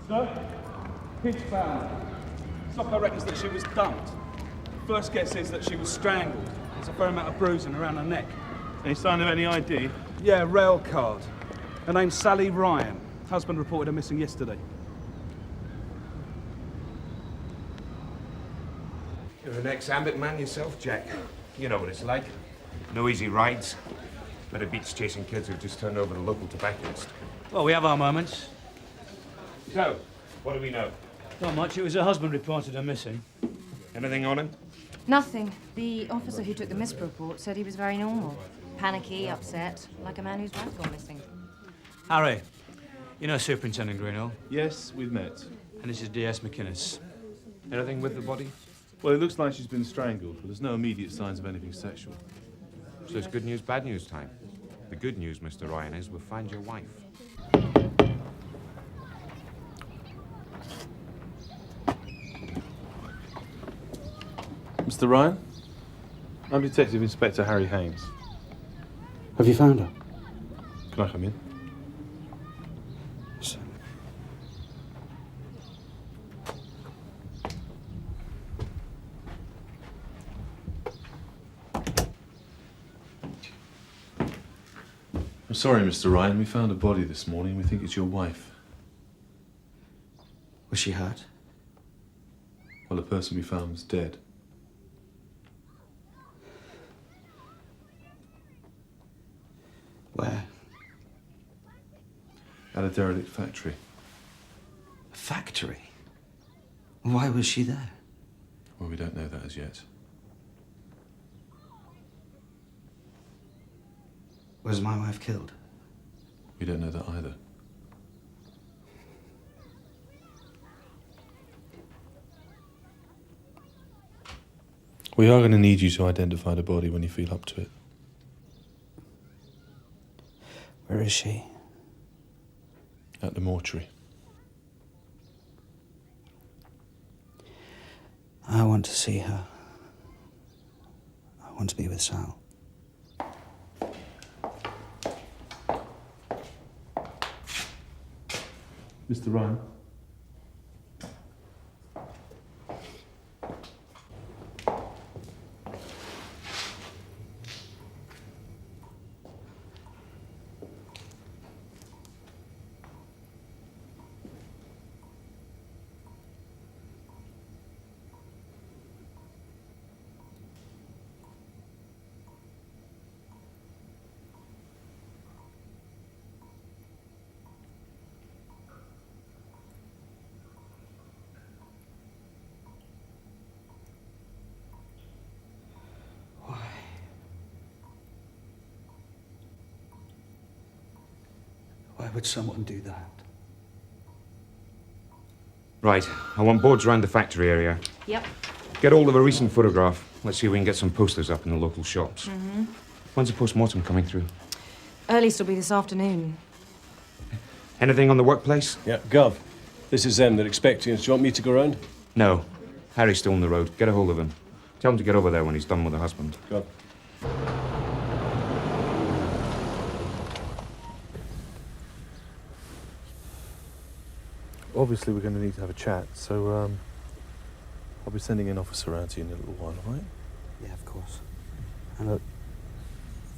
Sir? Kids found. Soccer reckons that she was dumped. First guess is that she was strangled. There's a fair amount of bruising around her neck. Any sign of any ID? Yeah, rail card. Her name's Sally Ryan. Husband reported her missing yesterday. You're an ex-ambit man yourself, Jack. You know what it's like. No easy rides. But it beats chasing kids who've just turned over the local tobacconist. Well, we have our moments. So, what do we know? Not much. It was her husband reported her missing. Anything on him? Nothing. The officer who took the MISP report said he was very normal. Panicky, upset, like a man whose wife's gone missing. Harry, you know Superintendent Greenall, Yes, we've met. and this is DS McInnes. Anything with the body? Well, it looks like she's been strangled, but there's no immediate signs of anything sexual. So it's good news, bad news time. The good news, Mr. Ryan, is we'll find your wife. Mr. Ryan? I'm Detective Inspector Harry Haynes. Have you found her? Can I come in? I'm sorry, Mr. Ryan. We found a body this morning. We think it's your wife. Was she hurt? Well, the person we found was dead. Where? At a derelict factory. A factory? Why was she there? Well, we don't know that as yet. Was my wife killed? We don't know that either. We are going to need you to identify the body when you feel up to it. Where is she? At the mortuary. I want to see her. I want to be with Sal. Mr. Ryan? Why would someone do that? Right. I want boards around the factory area. Yep. Get hold of a recent photograph. Let's see if we can get some posters up in the local shops. When's the post-mortem coming through? Earliest will be this afternoon. Anything on the workplace? Yeah, Gov. This is them. They're expecting us. Do you want me to go round? No. Harry's still on the road. Get a hold of him. Tell him to get over there when he's done with her husband. Gov. Obviously, we're going to need to have a chat, so I'll be sending an officer around to you in a little while, all right? Yeah, of course. And look,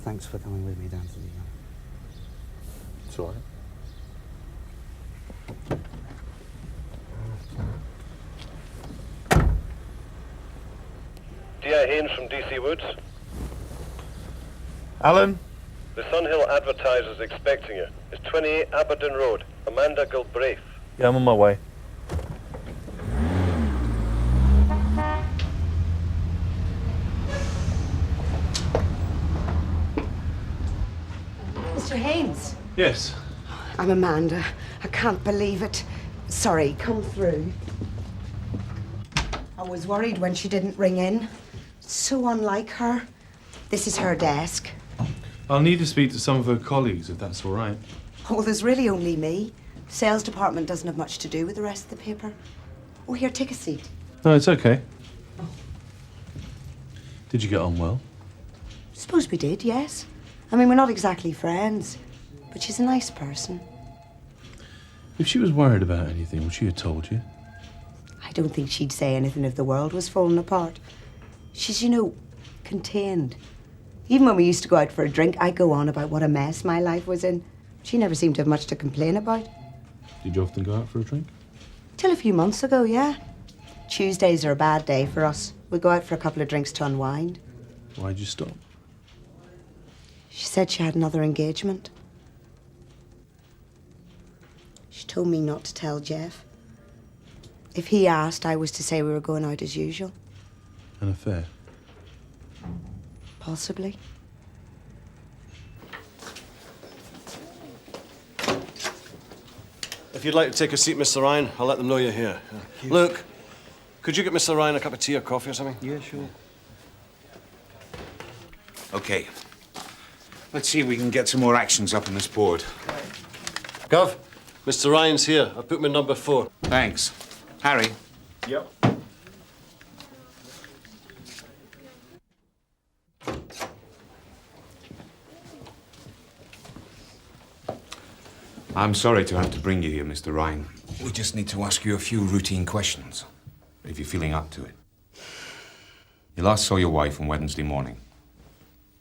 thanks for coming with me down to the yard. It's all right. D.I. Haynes from DC Woods. Alan? The Sunhill Advertiser's expecting you. It's 28 Aberdeen Road, Amanda Gilbraith. Yeah, I'm on my way. Mr. Haynes. Yes. I'm Amanda. I can't believe it. Sorry, come through. I was worried when she didn't ring in. So unlike her. This is her desk. I'll need to speak to some of her colleagues, if that's all right. Oh, there's really only me. The sales department doesn't have much to do with the rest of the paper. Oh, here, take a seat. No, it's okay. Did you get on well? Suppose we did, yes. I mean, we're not exactly friends, but she's a nice person. If she was worried about anything, would she have told you? I don't think she'd say anything if the world was falling apart. She's, you know, contained. Even when we used to go out for a drink, I'd go on about what a mess my life was in. She never seemed to have much to complain about. Did you often go out for a drink? Till a few months ago, yeah. Tuesdays are a bad day for us. We go out for a couple of drinks to unwind. Why'd you stop? She said she had another engagement. She told me not to tell Jeff. If he asked, I was to say we were going out as usual. An affair? Possibly. If you'd like to take a seat, Mr. Ryan, I'll let them know you're here. Luke, could you get Mr. Ryan a cup of tea or coffee or something? Yeah, sure. Okay. Let's see if we can get some more actions up on this board. Gov, Mr. Ryan's here. I've put him in number 4. Thanks. Harry. Yep. I'm sorry to have to bring you here, Mr. Ryan. We just need to ask you a few routine questions, if you're feeling up to it. You last saw your wife on Wednesday morning.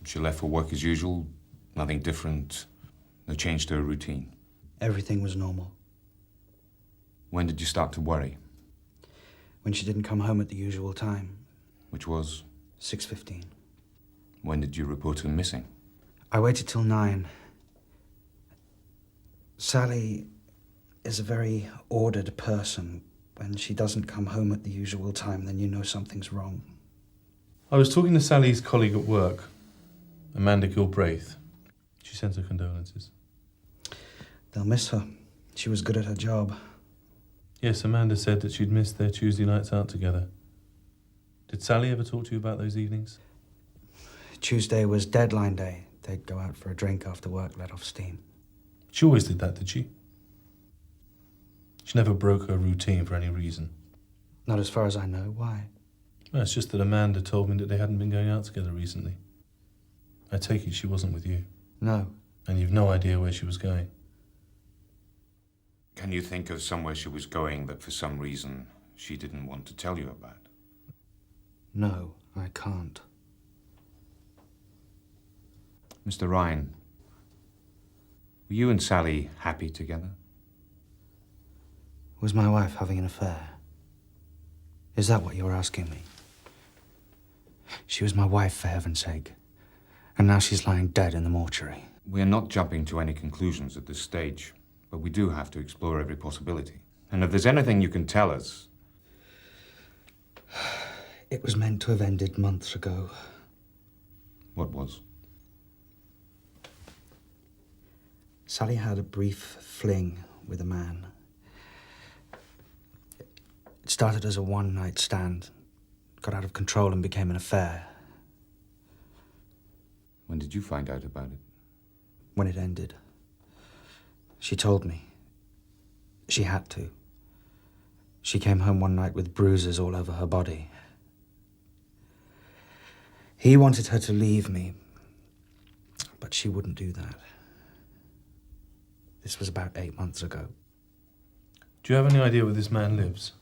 She left for work as usual, nothing different, no change to her routine. Everything was normal. When did you start to worry? When she didn't come home at the usual time, Which was, 6:15. when did you report her missing? I waited till 9. Sally is a very ordered person. When she doesn't come home at the usual time, then you know something's wrong. I was talking to Sally's colleague at work, Amanda Gilbraith. She sends her condolences. They'll miss her. She was good at her job. Yes, Amanda said that she'd missed their Tuesday nights out together. Did Sally ever talk to you about those evenings? Tuesday was deadline day. They'd go out for a drink after work, let off steam. She always did that, did she? She never broke her routine for any reason. Not as far as I know. Why? Well, it's just that Amanda told me that they hadn't been going out together recently. I take it she wasn't with you. No. And you've no idea where she was going. Can you think of somewhere she was going that for some reason she didn't want to tell you about? No, I can't. Mr. Ryan, were you and Sally happy together? Was my wife having an affair? Is that what you're asking me? She was my wife, for heaven's sake. And now she's lying dead in the mortuary. We're not jumping to any conclusions at this stage, but we do have to explore every possibility. And if there's anything you can tell us... It was meant to have ended months ago. What was? Sally had a brief fling with a man. It started as a one-night stand, got out of control and became an affair. When did you find out about it? When it ended. She told me. She had to. She came home one night with bruises all over her body. He wanted her to leave me, but she wouldn't do that. This was about 8 months ago. Do you have any idea where this man lives?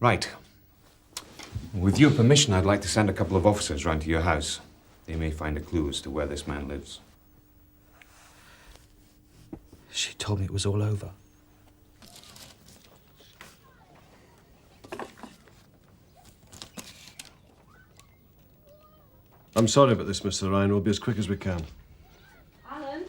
Right. With your permission, I'd like to send a couple of officers round to your house. They may find a clue as to where this man lives. She told me it was all over. I'm sorry about this, Mr. Ryan. We'll be as quick as we can. Alan?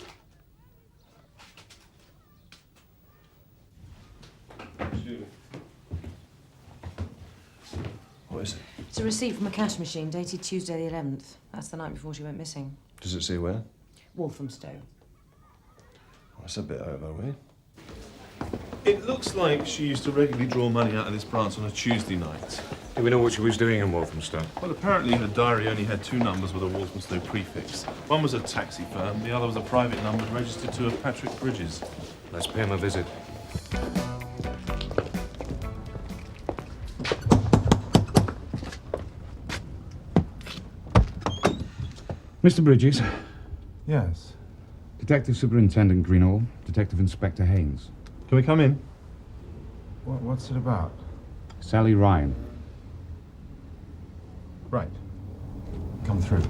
What is it? It's a receipt from a cash machine dated Tuesday the 11th. That's the night before she went missing. Does it say where? Walthamstow. That's a bit out of our way. It looks like she used to regularly draw money out of this branch on a Tuesday night. Do we know what she was doing in Walthamstow? Well, apparently her diary only had 2 numbers with a Walthamstow prefix. One was a taxi firm, the other was a private number registered to a Patrick Bridges. Let's pay him a visit. Mr. Bridges, Yes. Detective Superintendent Greenall, Detective Inspector Haynes. Can we come in? What's it about? Sally Ryan. Right. Come through.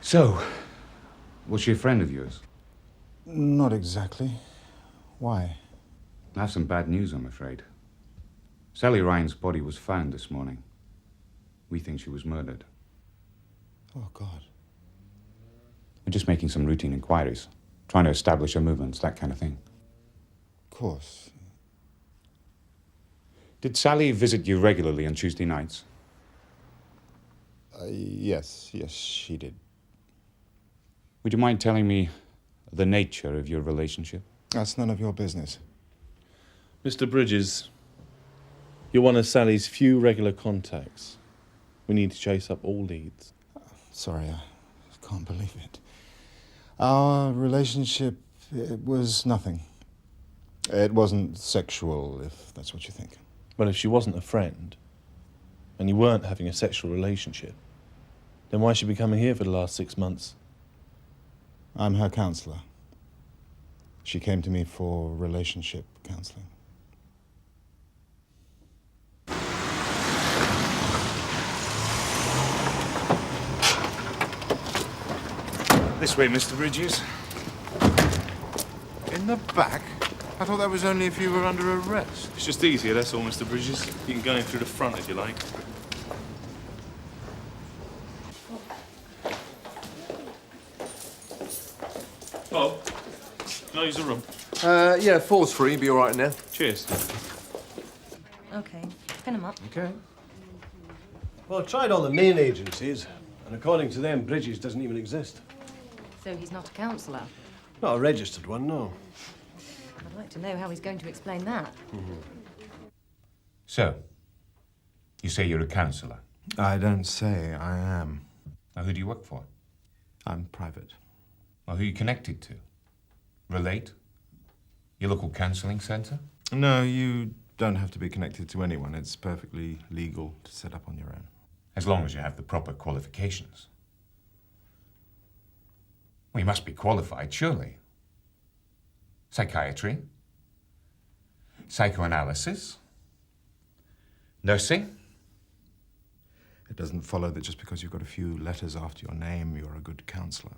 So, was she a friend of yours? Not exactly. Why? I have some bad news, I'm afraid. Sally Ryan's body was found this morning. We think she was murdered. Oh, God. We're just making some routine inquiries, trying to establish her movements, that kind of thing. Of course. Did Sally visit you regularly on Tuesday nights? Yes, she did. Would you mind telling me the nature of your relationship? That's none of your business. Mr. Bridges, you're one of Sally's few regular contacts. We need to chase up all leads. Sorry, I can't believe it. Our relationship, it was nothing. It wasn't sexual, if that's what you think. Well, if she wasn't a friend, and you weren't having a sexual relationship, then why is she be coming here for the last 6 months? I'm her counselor. She came to me for relationship counseling. This way, Mr. Bridges. In the back? I thought that was only if you were under arrest. It's just easier, that's all, Mr. Bridges. You can go in through the front if you like. Bob, can I use the room? Yeah, 4's free. Be all right in there. Cheers. Okay, pin him up. Okay. Well, I tried all the main agencies, and according to them, Bridges doesn't even exist. So he's not a counsellor. Not a registered one, no. I'd like to know how he's going to explain that. So, you say you're a counsellor. I don't say I am. Now, who do you work for? I'm private. Well, who are you connected to? Relate? Your local counselling centre? No, you don't have to be connected to anyone. It's perfectly legal to set up on your own. As long as you have the proper qualifications. Well, you must be qualified, surely. Psychiatry? Psychoanalysis? Nursing? It doesn't follow that just because you've got a few letters after your name, you're a good counselor.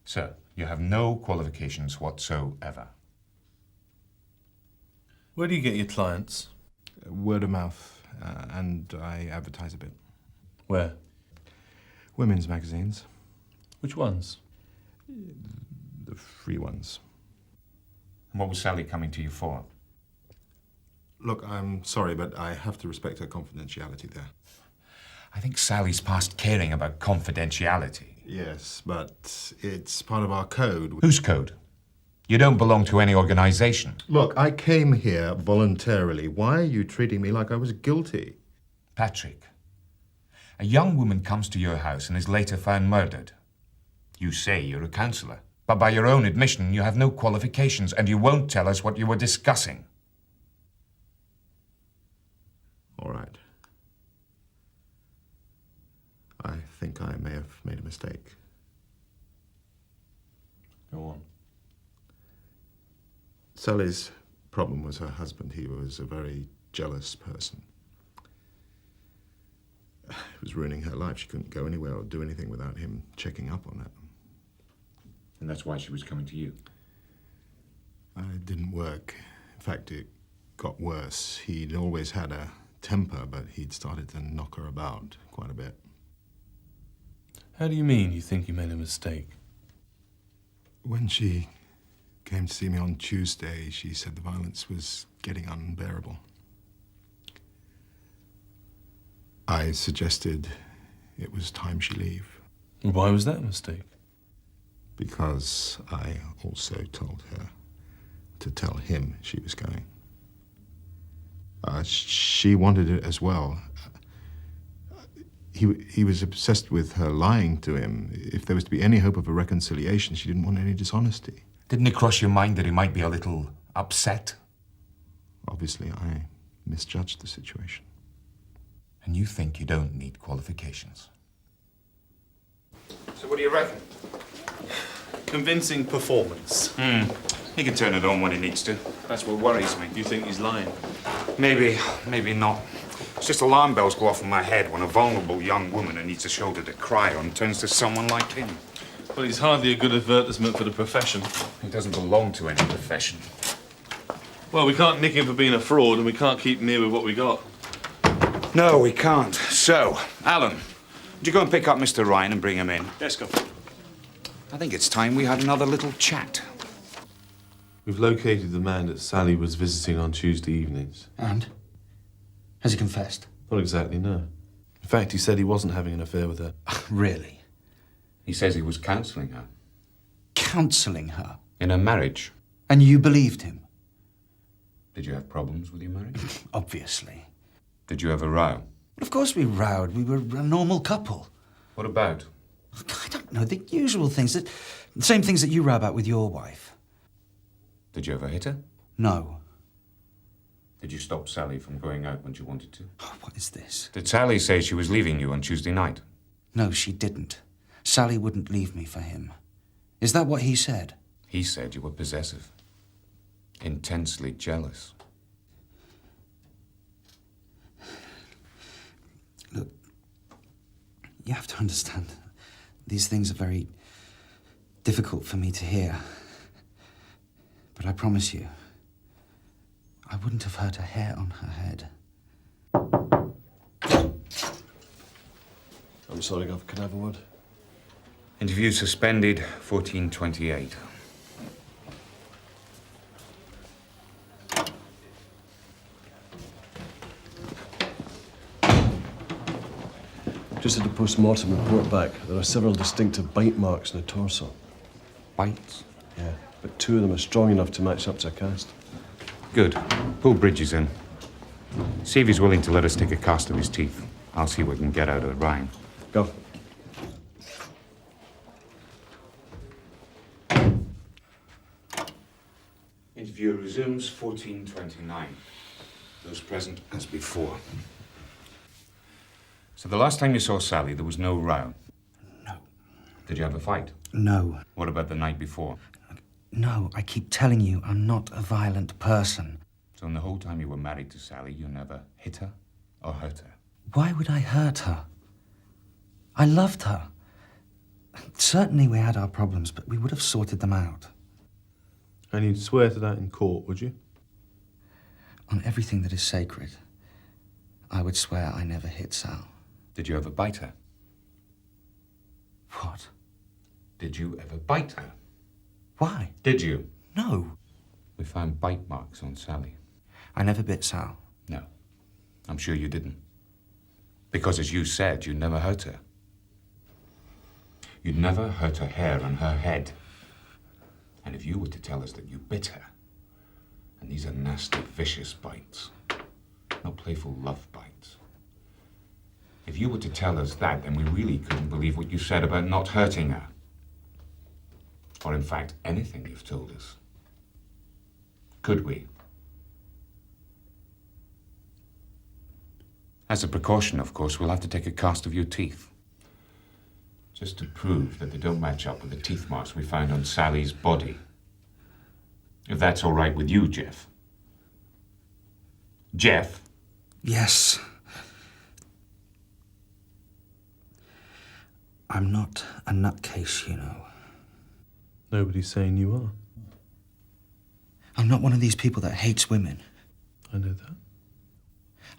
Sir, you have no qualifications whatsoever. Where do you get your clients? Word of mouth, and I advertise a bit. Where? Women's magazines, Which ones? the free ones. And what was Sally coming to you for? Look, I'm sorry, but I have to respect her confidentiality there. I think Sally's past caring about confidentiality. Yes, but it's part of our code. Whose code? You don't belong to any organization. Look, I came here voluntarily. Why are you treating me like I was guilty? Patrick, a young woman comes to your house and is later found murdered. You say you're a counselor, but by your own admission, you have no qualifications and you won't tell us what you were discussing. All right. I think I may have made a mistake. Go on. Sally's problem was her husband. He was a very jealous person. It was ruining her life. She couldn't go anywhere or do anything without him checking up on her. And that's why she was coming to you. It didn't work. In fact, it got worse. He'd always had a temper, but he'd started to knock her about quite a bit. How do you mean you think you made a mistake? When she came to see me on Tuesday, she said the violence was getting unbearable. I suggested it was time she leave. Why was that a mistake? Because I also told her to tell him she was going. She wanted it as well. He was obsessed with her lying to him. If there was to be any hope of a reconciliation, she didn't want any dishonesty. Didn't it cross your mind that he might be a little upset? Obviously, I misjudged the situation. And you think you don't need qualifications? So what do you reckon? Convincing performance. He can turn it on when he needs to. That's what worries me. You think he's lying? Maybe, maybe not. It's just alarm bells go off in my head when a vulnerable young woman who needs a shoulder to cry on turns to someone like him. Well, he's hardly a good advertisement for the profession. He doesn't belong to any profession. Well, we can't nick him for being a fraud, and we can't keep him here with what we got. No, we can't. So, Alan, would you go and pick up Mr. Ryan and bring him in? Yes, go. I think it's time we had another little chat. We've located the man that Sally was visiting on Tuesday evenings. And? Has he confessed? Not exactly, no. In fact, he said he wasn't having an affair with her. Really? He says he was counselling her. Counselling her? In her marriage. And you believed him? Did you have problems with your marriage? Obviously. Did you have a row? Of course we rowed. We were a normal couple. What about? I don't know, the usual things, the same things that you row about with your wife. Did you ever hit her? No. Did you stop Sally from going out when she wanted to? Oh, what is this? Did Sally say she was leaving you on Tuesday night? No, she didn't. Sally wouldn't leave me for him. Is that what he said? He said you were possessive. Intensely jealous. Look, you have to understand, these things are very difficult for me to hear. But I promise you, I wouldn't have hurt a hair on her head. I'm sorry, Gov. Can I have a word? Interview suspended, 1428. Just had a post-mortem report back. There are several distinctive bite marks in the torso. Bites? Yeah, but 2 of them are strong enough to match up to a cast. Good. Pull Bridges in. See if he's willing to let us take a cast of his teeth. I'll see what we can get out of Ryan. Go. Interview resumes, 1429. Those present as before. So the last time you saw Sally, there was no row? No. Did you have a fight? No. What about the night before? No, I keep telling you, I'm not a violent person. So in the whole time you were married to Sally, you never hit her or hurt her? Why would I hurt her? I loved her. Certainly we had our problems, but we would have sorted them out. And you'd swear to that in court, would you? On everything that is sacred, I would swear I never hit Sal. Did you ever bite her? What? Did you ever bite her? Why? Did you? No. We found bite marks on Sally. I never bit Sal. No. I'm sure you didn't. Because as you said, you never hurt her. You'd never hurt her hair on her head. And if you were to tell us that you bit her, and these are nasty, vicious bites, not playful love bites. If you were to tell us that, then we really couldn't believe what you said about not hurting her. Or in fact, anything you've told us. Could we? As a precaution, of course, we'll have to take a cast of your teeth. Just to prove that they don't match up with the teeth marks we found on Sally's body. If that's all right with you, Jeff. Jeff? Yes. I'm not a nutcase, you know. Nobody's saying you are. I'm not one of these people that hates women. I know that.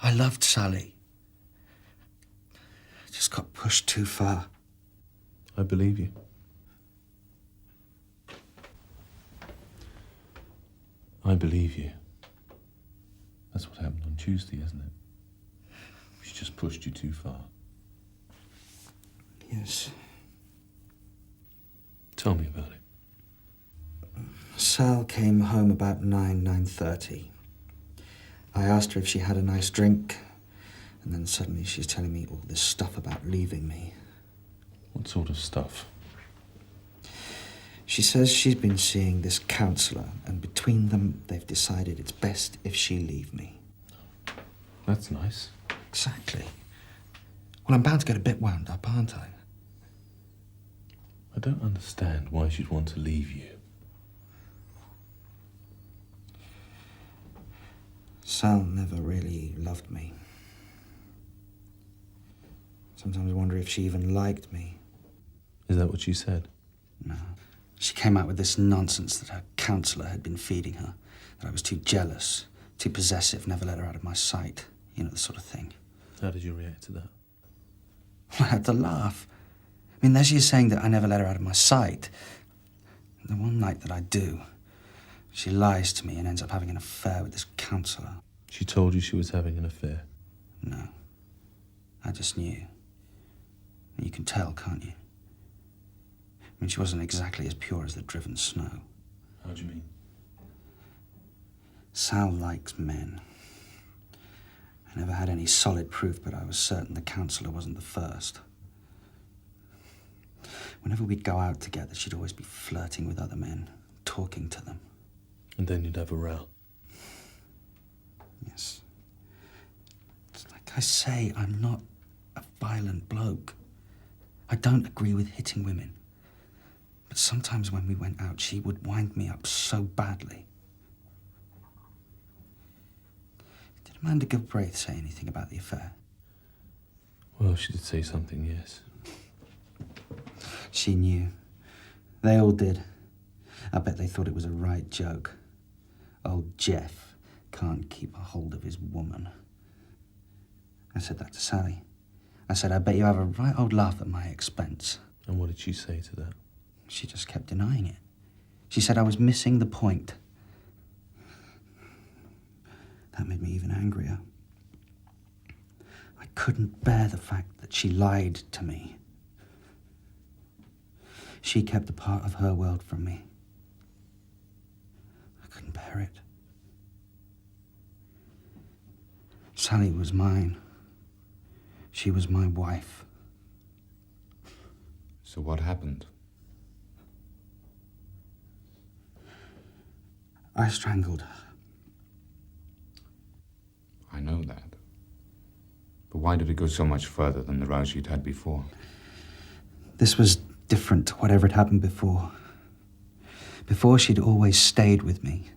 I loved Sally. I just got pushed too far. I believe you. I believe you. That's what happened on Tuesday, isn't it? She just pushed you too far. Yes. Tell me about it. Sal came home about 9:30. I asked her if she had a nice drink, and then suddenly she's telling me all this stuff about leaving me. What sort of stuff? She says she's been seeing this counsellor, and between them, they've decided it's best if she leave me. That's nice. Exactly. Well, I'm bound to get a bit wound up, aren't I? I don't understand why she'd want to leave you. Sal never really loved me. Sometimes I wonder if she even liked me. Is that what she said? No. She came out with this nonsense that her counsellor had been feeding her, that I was too jealous, too possessive, never let her out of my sight. You know, the sort of thing. How did you react to that? I had to laugh. I mean, there she is saying that I never let her out of my sight. The one night that I do, she lies to me and ends up having an affair with this counsellor. She told you she was having an affair? No. I just knew. And you can tell, can't you? I mean, she wasn't exactly as pure as the driven snow. How do you mean? Sal likes men. I never had any solid proof, but I was certain the counsellor wasn't the first. Whenever we'd go out together, she'd always be flirting with other men, talking to them. And then you'd have a row? Yes. It's like I say, I'm not a violent bloke. I don't agree with hitting women. But sometimes when we went out, she would wind me up so badly. Did Amanda Gilbraith say anything about the affair? Well, she did say something, yes. She knew. They all did. I bet they thought it was a right joke. Old Jeff can't keep a hold of his woman. I said that to Sally. I said, I bet you have a right old laugh at my expense. And what did she say to that? She just kept denying it. She said I was missing the point. That made me even angrier. I couldn't bear the fact that she lied to me. She kept a part of her world from me. I couldn't bear it. Sally was mine. She was my wife. So what happened? I strangled her. I know that. But why did it go so much further than the rows you'd had before? This was different to whatever had happened before. Before, she'd always stayed with me.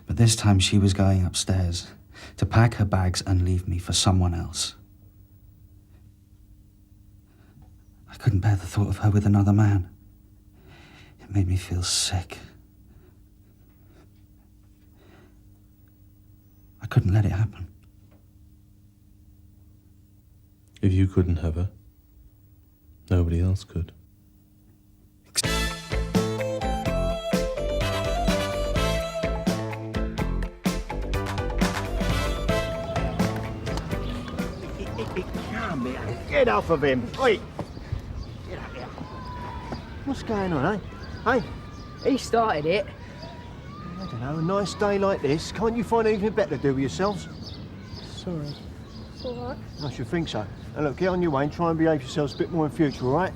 But this time she was going upstairs to pack her bags and leave me for someone else. I couldn't bear the thought of her with another man. It made me feel sick. I couldn't let it happen. If you couldn't have her, nobody else could. Get off of him! Oi! Get up here. What's going on, eh? Hey? He started it. I don't know, a nice day like this, can't you find anything better to do with yourselves? Sorry. It's all right. I should think so. Now look, get on your way and try and behave yourselves a bit more in future, all right?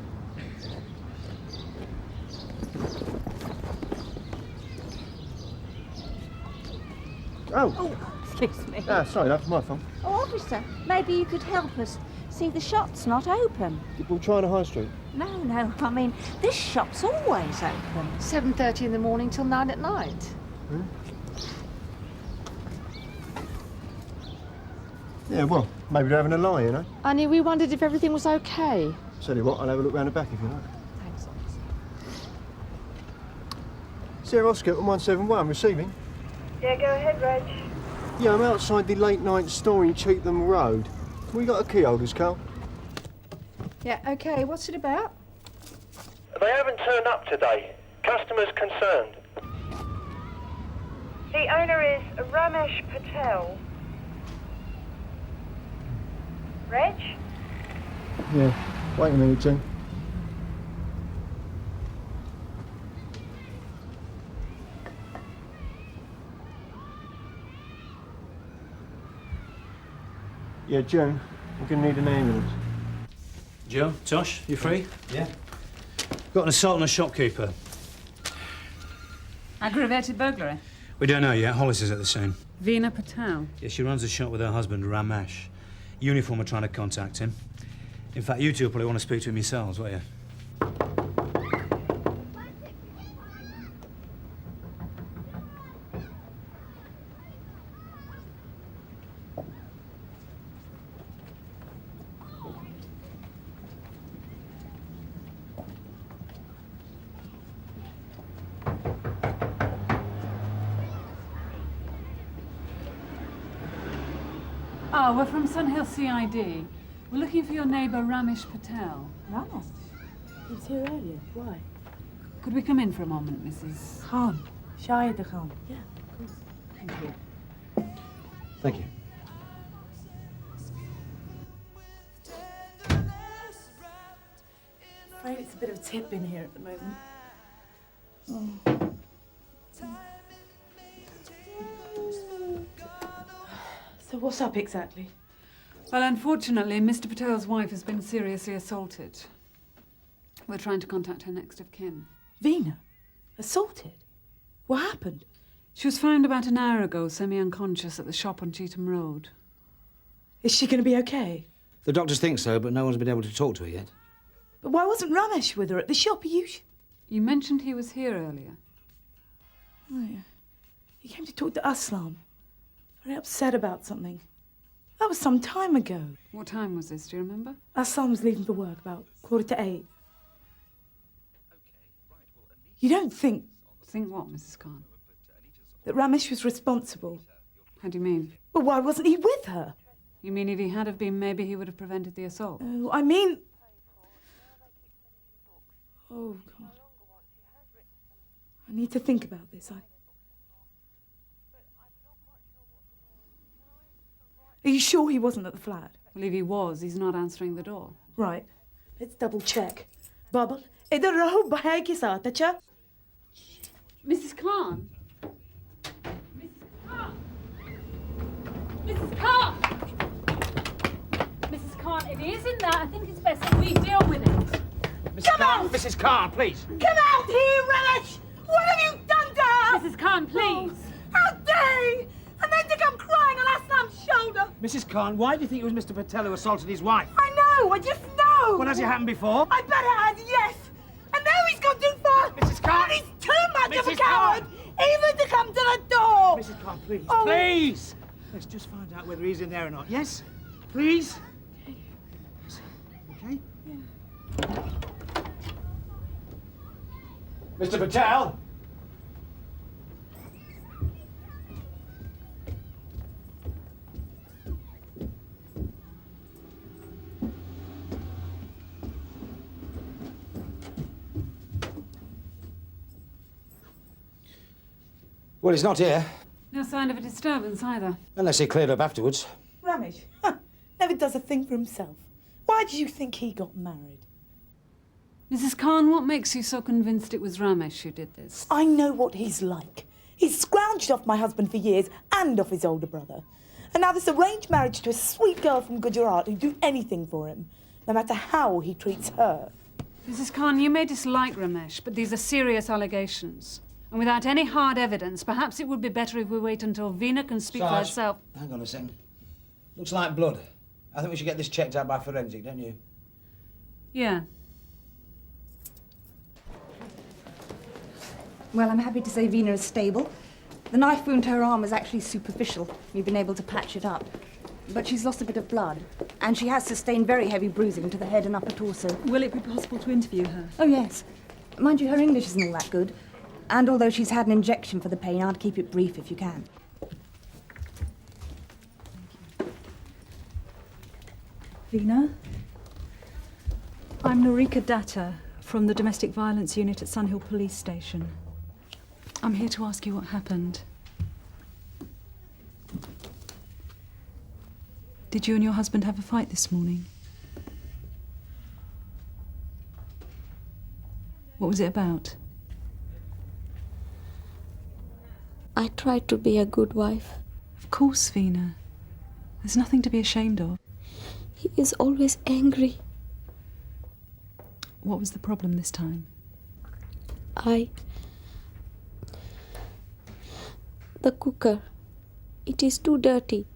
Oh, excuse me. Ah, sorry, that's my fault. Oh, officer, maybe you could help us. See, the shop's not open. We'll try the high street. No, I mean, this shop's always open. 7:30 in the morning till 9 at night. Yeah, well, maybe they're having a lie, you know? Honey, we wondered if everything was okay. Tell you what, I'll have a look round the back if you like. Thanks, officer. Sarah Oscar, 171, receiving. Yeah, go ahead, Reg. Yeah, I'm outside the late night store in Cheatham Road. We got a key holders, Carl? Yeah, okay. What's it about? They haven't turned up today. Customers concerned. The owner is Ramesh Patel. Reg? Yeah, wait a minute, Jane. Yeah, Joan, we're going to need an ambulance. Joe, Tosh, you free? Yeah. Got an assault on a shopkeeper. Aggravated burglary? We don't know yet. Hollis is at the scene. Veena Patel? Yeah, she runs a shop with her husband, Ramesh. Uniform are trying to contact him. In fact, you two probably want to speak to him yourselves, won't you? Oh, we're from Sunhill CID. We're looking for your neighbour, Ramesh Patel. Ramesh? He was here earlier. Why? Could we come in for a moment, Mrs. Khan. Shahid Khan. Yeah, of course. Thank you. Thank you. I'm afraid it's a bit of a tip in here at the moment. So what's up exactly? Well, unfortunately, Mr. Patel's wife has been seriously assaulted. We're trying to contact her next of kin. Veena? Assaulted? What happened? She was found about an hour ago, semi-unconscious, at the shop on Cheetham Road. Is she going to be okay? The doctors think so, but no one's been able to talk to her yet. But why wasn't Ramesh with her at the shop? You mentioned he was here earlier. Oh, yeah. He came to talk to Aslam. Very upset about something. That was some time ago. What time was this, do you remember? Aslam was leaving for work about 7:45. You don't think... Think what, Mrs. Khan? That Ramesh was responsible? How do you mean? Well, why wasn't he with her? You mean if he had have been, maybe he would have prevented the assault? Oh, I mean... Oh, God. I need to think about this. Are you sure he wasn't at the flat? Well, if he was, he's not answering the door. Right. Let's double check. Bubble, idhar raho bhai ke saath, acha? Mrs. Khan? Mrs. Khan! Mrs. Khan, if he is in there, I think it's best that we deal with it. Mrs. Khan, Mrs. Khan, please. Come out here, Ramesh! What have you done to her? Mrs. Khan, please. Oh, how dare you! And then to come crying on Aslam's shoulder! Mrs. Khan, why do you think it was Mr. Patel who assaulted his wife? I know, I just know! Well, has it happened before? I bet it has, yes! And now he's gone too far! Mrs. Khan! And he's too much of a Mrs. coward! Khan! Even to come to the door! Mrs. Khan, please. Oh. Please! Let's just find out whether he's in there or not, yes? Please? Okay? Yeah. Mr. Patel? Well, he's not here. No sign of a disturbance either. Unless he cleared up afterwards. Ramesh, never does a thing for himself. Why do you think he got married? Mrs. Khan, what makes you so convinced it was Ramesh who did this? I know what he's like. He's scrounged off my husband for years and off his older brother. And now this arranged marriage to a sweet girl from Gujarat who'd do anything for him, no matter how he treats her. Mrs. Khan, you may dislike Ramesh, but these are serious allegations. And without any hard evidence, perhaps it would be better if we wait until Veena can speak for Sarge, herself. hang on a second. Looks like blood. I think we should get this checked out by forensic, don't you? Yeah. Well, I'm happy to say Veena is stable. The knife wound to her arm was actually superficial. We've been able to patch it up. But she's lost a bit of blood, and she has sustained very heavy bruising to the head and upper torso. Will it be possible to interview her? Oh, yes. Mind you, her English isn't all that good. And although she's had an injection for the pain, I'd keep it brief if you can. Veena? I'm Norika Datta from the Domestic Violence Unit at Sunhill Police Station. I'm here to ask you what happened. Did you and your husband have a fight this morning? What was it about? I tried to be a good wife. Of course, Veena. There's nothing to be ashamed of. He is always angry. What was the problem this time? The cooker. It is too dirty.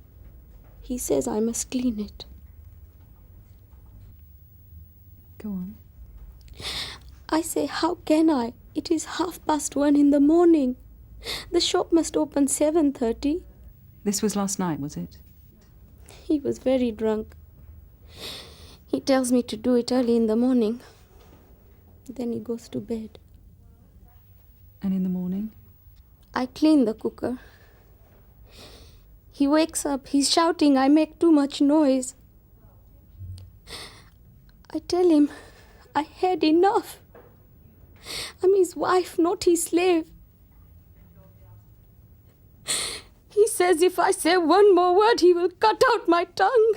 He says I must clean it. Go on. I say, how can I? It is 1:30 in the morning. The shop must open 7:30. This was last night, was it? He was very drunk. He tells me to do it early in the morning. Then he goes to bed. And in the morning? I clean the cooker. He wakes up, he's shouting, I make too much noise. I tell him, I had enough. I'm his wife, not his slave. He says if I say one more word, he will cut out my tongue.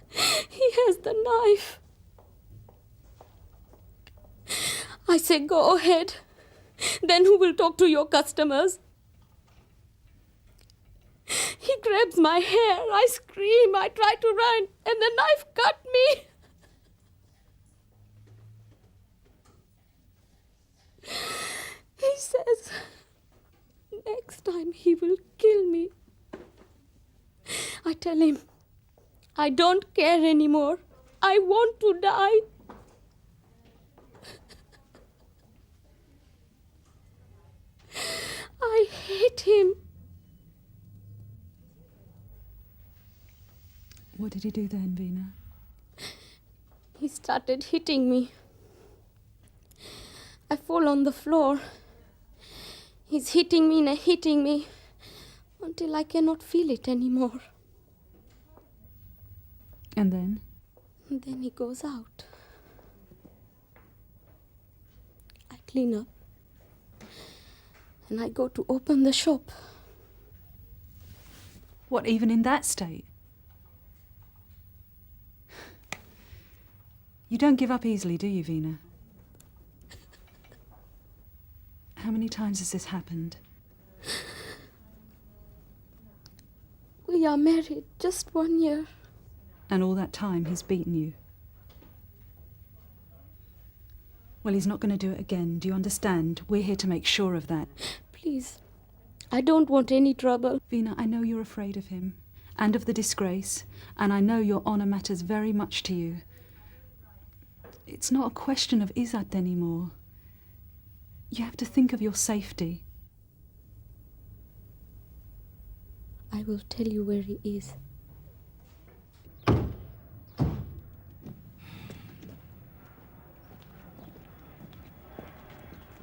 He has the knife. I say, go ahead. Then who will talk to your customers? He grabs my hair. I scream. I try to run. And the knife cut me. He says, next time he will kill me. I tell him, I don't care anymore. I want to die. I hate him. What did he do then, Vina? He started hitting me. I fall on the floor. He's hitting me until I cannot feel it anymore. And then? And then he goes out. I clean up. And I go to open the shop. What, even in that state? You don't give up easily, do you, Vina? How many times has this happened? We are married just 1 year. And all that time he's beaten you? Well, he's not going to do it again. Do you understand? We're here to make sure of that. Please, I don't want any trouble. Vina, I know you're afraid of him and of the disgrace, and I know your honour matters very much to you. It's not a question of Izzat anymore. You have to think of your safety. I will tell you where he is.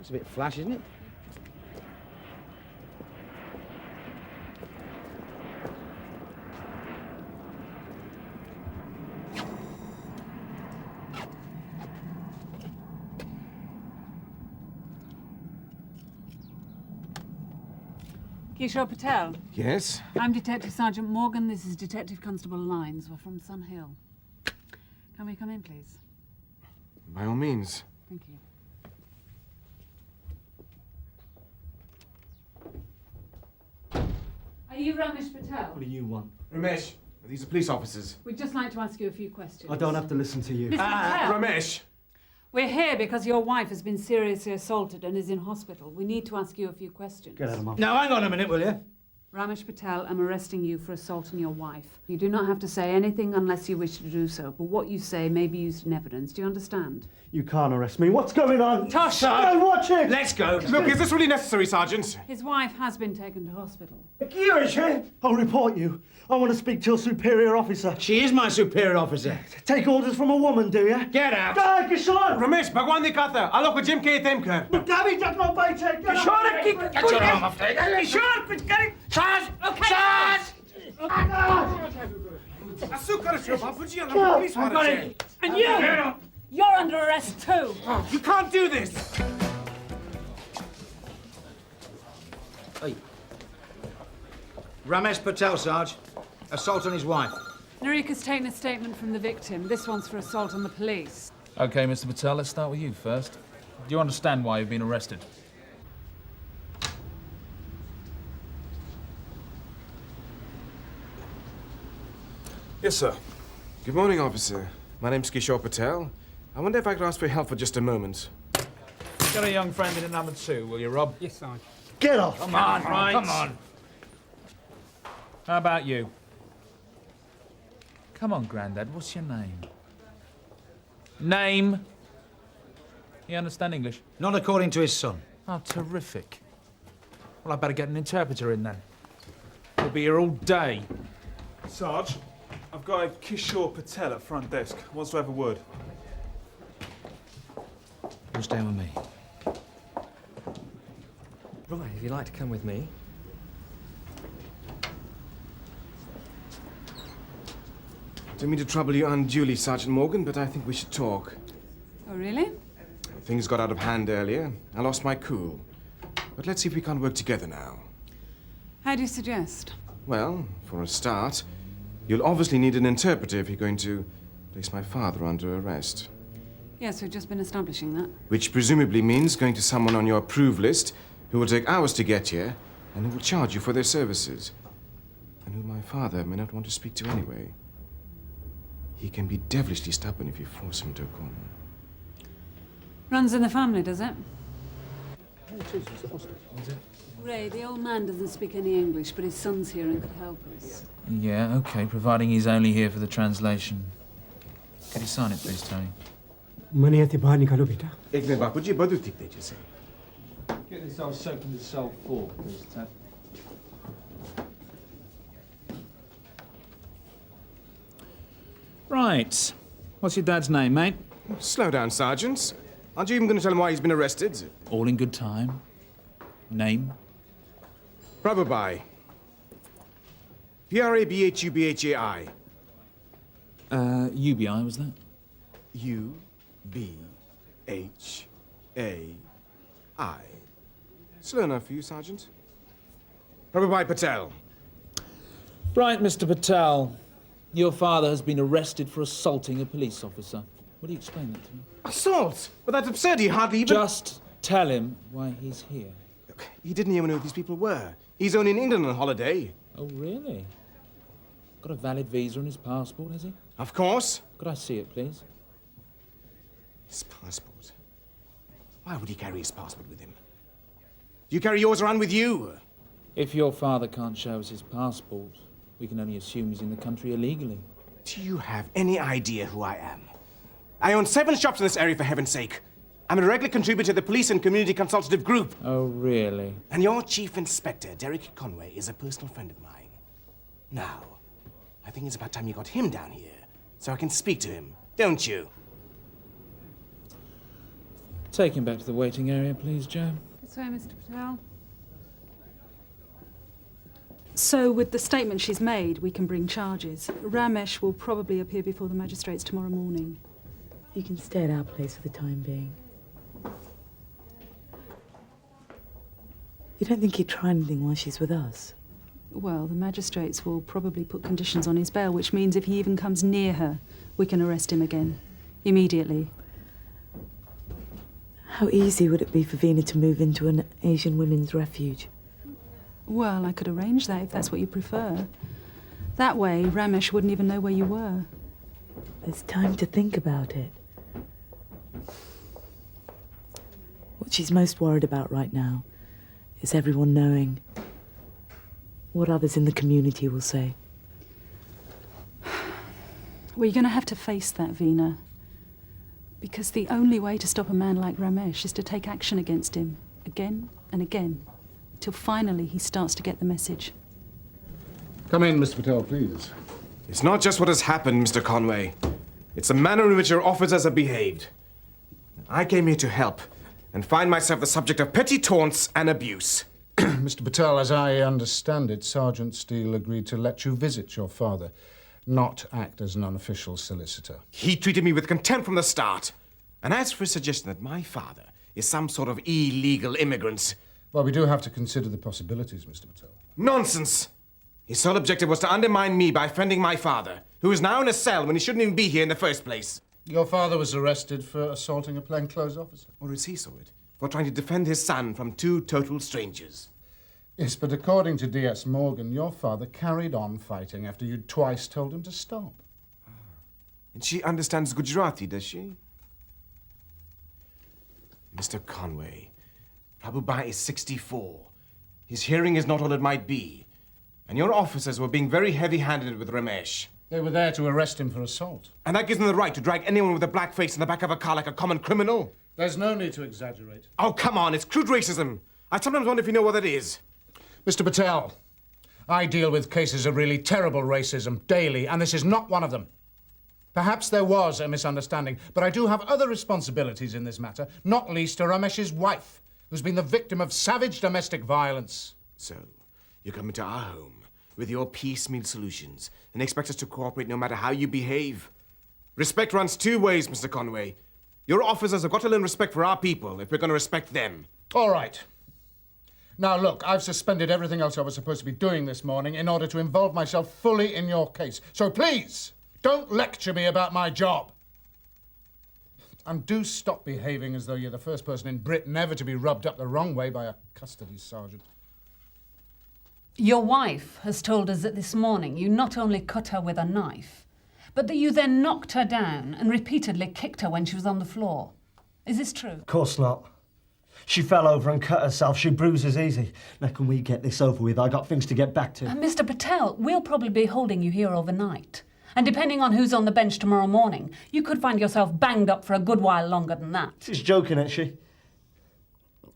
It's a bit flash, isn't it? Kishore Patel. Yes? I'm Detective Sergeant Morgan. This is Detective Constable Lyons. We're from Sun Hill. Can we come in, please? By all means. Thank you. Are you Ramesh Patel? What do you want? Ramesh, these are police officers. We'd just like to ask you a few questions. I don't have to listen to you. Mr. Patel. Ramesh! We're here because your wife has been seriously assaulted and is in hospital. We need to ask you a few questions. Get out of my... Now, hang on a minute, will you? Ramesh Patel, I'm arresting you for assaulting your wife. You do not have to say anything unless you wish to do so, but what you say may be used in evidence. Do you understand? You can't arrest me. What's going on? Tosh! Hey, watch it! Let's go. Look, is this really necessary, Sergeant? His wife has been taken to hospital. I'll report you. I want to speak to your superior officer. She is my superior officer. Take orders from a woman, do you? Get out! Kishore! Ramesh, bhagwan di kata. Alok Jim ke tem kar. Gabi, that's not my take. Kishore, get your arm off there. Kishore, get it. Sarge! Okay. Sarge! And you! You're under arrest too. You can't do this. Hey. Ramesh Patel, Sarge. Assault on his wife. Narika's taken a statement from the victim. This one's for assault on the police. OK, Mr. Patel, let's start with you first. Do you understand why you've been arrested? Yes, sir. Good morning, officer. My name's Kishore Patel. I wonder if I could ask for your help for just a moment. Got a young friend in at number 2, will you, Rob? Yes, Sarge. Get off! Come on, right. come on. How about you? Come on, Grandad, what's your name? Name? You understand English? Not according to his son. Oh, terrific. Well, I better get an interpreter in then. He'll be here all day. Sarge, I've got a Kishore Patel at front desk. Wants to have a word. You'll stay with me. Right, if you'd like to come with me. Don't mean to trouble you unduly, Sergeant Morgan, but I think we should talk. Oh, really? Things got out of hand earlier. I lost my cool. But let's see if we can't work together now. How do you suggest? Well, for a start, you'll obviously need an interpreter if you're going to place my father under arrest. Yes, we've just been establishing that. Which presumably means going to someone on your approve list who will take hours to get here and who will charge you for their services. And who my father may not want to speak to anyway. He can be devilishly stubborn if you force him to a corner. Runs in the family, does it? Is it? Ray, the old man doesn't speak any English, but his son's here and could help us. Yeah, okay, providing he's only here for the translation. Could you sign it, please, Tony? Money आती बाहर निकालो बेटा. एक minute बापूजी बदू ठीक दे जैसे. Get this old soaked into cell 4, please, Ted. Right. What's your dad's name, mate? Slow down, Sergeant. Aren't you even going to tell him why he's been arrested? All in good time. Name? Prabhubai. Prabhubhai. UBI, was that? U-B-H-A-I. Slow enough for you, Sergeant. Prabhubai Patel. Right, Mr. Patel. Your father has been arrested for assaulting a police officer. Will you explain that to me? Assault? Well, that's absurd. He hardly even... Just tell him why he's here. He didn't even know who these people were. He's only in England on holiday. Oh, really? Got a valid visa on his passport, has he? Of course. Could I see it, please? His passport? Why would he carry his passport with him? Do you carry yours around with you? If your father can't show us his passport, we can only assume he's in the country illegally. Do you have any idea who I am? I own 7 shops in this area, for heaven's sake. I'm a regular contributor to the Police and Community Consultative Group. Oh, really? And your Chief Inspector, Derek Conway, is a personal friend of mine. Now, I think it's about time you got him down here, so I can speak to him, don't you? Take him back to the waiting area, please, Joe. This way, Mr. Patel. So, with the statement she's made, we can bring charges. Ramesh will probably appear before the magistrates tomorrow morning. You can stay at our place for the time being. You don't think he'd try anything while she's with us? Well, the magistrates will probably put conditions on his bail, which means if he even comes near her, we can arrest him again. Immediately. How easy would it be for Veena to move into an Asian women's refuge? Well, I could arrange that if that's what you prefer. That way, Ramesh wouldn't even know where you were. There's time to think about it. What she's most worried about right now is everyone knowing what others in the community will say. Well, you're going to have to face that, Veena. Because the only way to stop a man like Ramesh is to take action against him, again and again, till finally he starts to get the message. Come in, Mr. Patel, please. It's not just what has happened, Mr. Conway. It's the manner in which your officers have behaved. I came here to help and find myself the subject of petty taunts and abuse. Mr. Patel, as I understand it, Sergeant Steele agreed to let you visit your father, not act as an unofficial solicitor. He treated me with contempt from the start. And as for his suggestion that my father is some sort of illegal immigrant... Well, we do have to consider the possibilities, Mr. Patel. Nonsense! His sole objective was to undermine me by offending my father, who is now in a cell when he shouldn't even be here in the first place. Your father was arrested for assaulting a plainclothes officer. Or as he saw it, for trying to defend his son from 2 total strangers. Yes, but according to D.S. Morgan, your father carried on fighting after you'd twice told him to stop. And she understands Gujarati, does she? Mr. Conway, Prabhubai is 64. His hearing is not all it might be. And your officers were being very heavy-handed with Ramesh. They were there to arrest him for assault. And that gives them the right to drag anyone with a black face in the back of a car like a common criminal? There's no need to exaggerate. Oh, come on, it's crude racism. I sometimes wonder if you know what that is. Mr. Patel, I deal with cases of really terrible racism daily, and this is not one of them. Perhaps there was a misunderstanding, but I do have other responsibilities in this matter, not least to Ramesh's wife, who's been the victim of savage domestic violence. So, you come into our home with your piecemeal solutions and expect us to cooperate no matter how you behave. Respect runs two ways, Mr. Conway. Your officers have got to learn respect for our people if we're going to respect them. All right. Now, look, I've suspended everything else I was supposed to be doing this morning in order to involve myself fully in your case. So please, don't lecture me about my job. And do stop behaving as though you're the first person in Britain ever to be rubbed up the wrong way by a custody sergeant. Your wife has told us that this morning you not only cut her with a knife, but that you then knocked her down and repeatedly kicked her when she was on the floor. Is this true? Of course not. She fell over and cut herself. She bruises easy. Now, can we get this over with? I got things to get back to. Mr. Patel, we'll probably be holding you here overnight. And depending on who's on the bench tomorrow morning, you could find yourself banged up for a good while longer than that. She's joking, ain't she?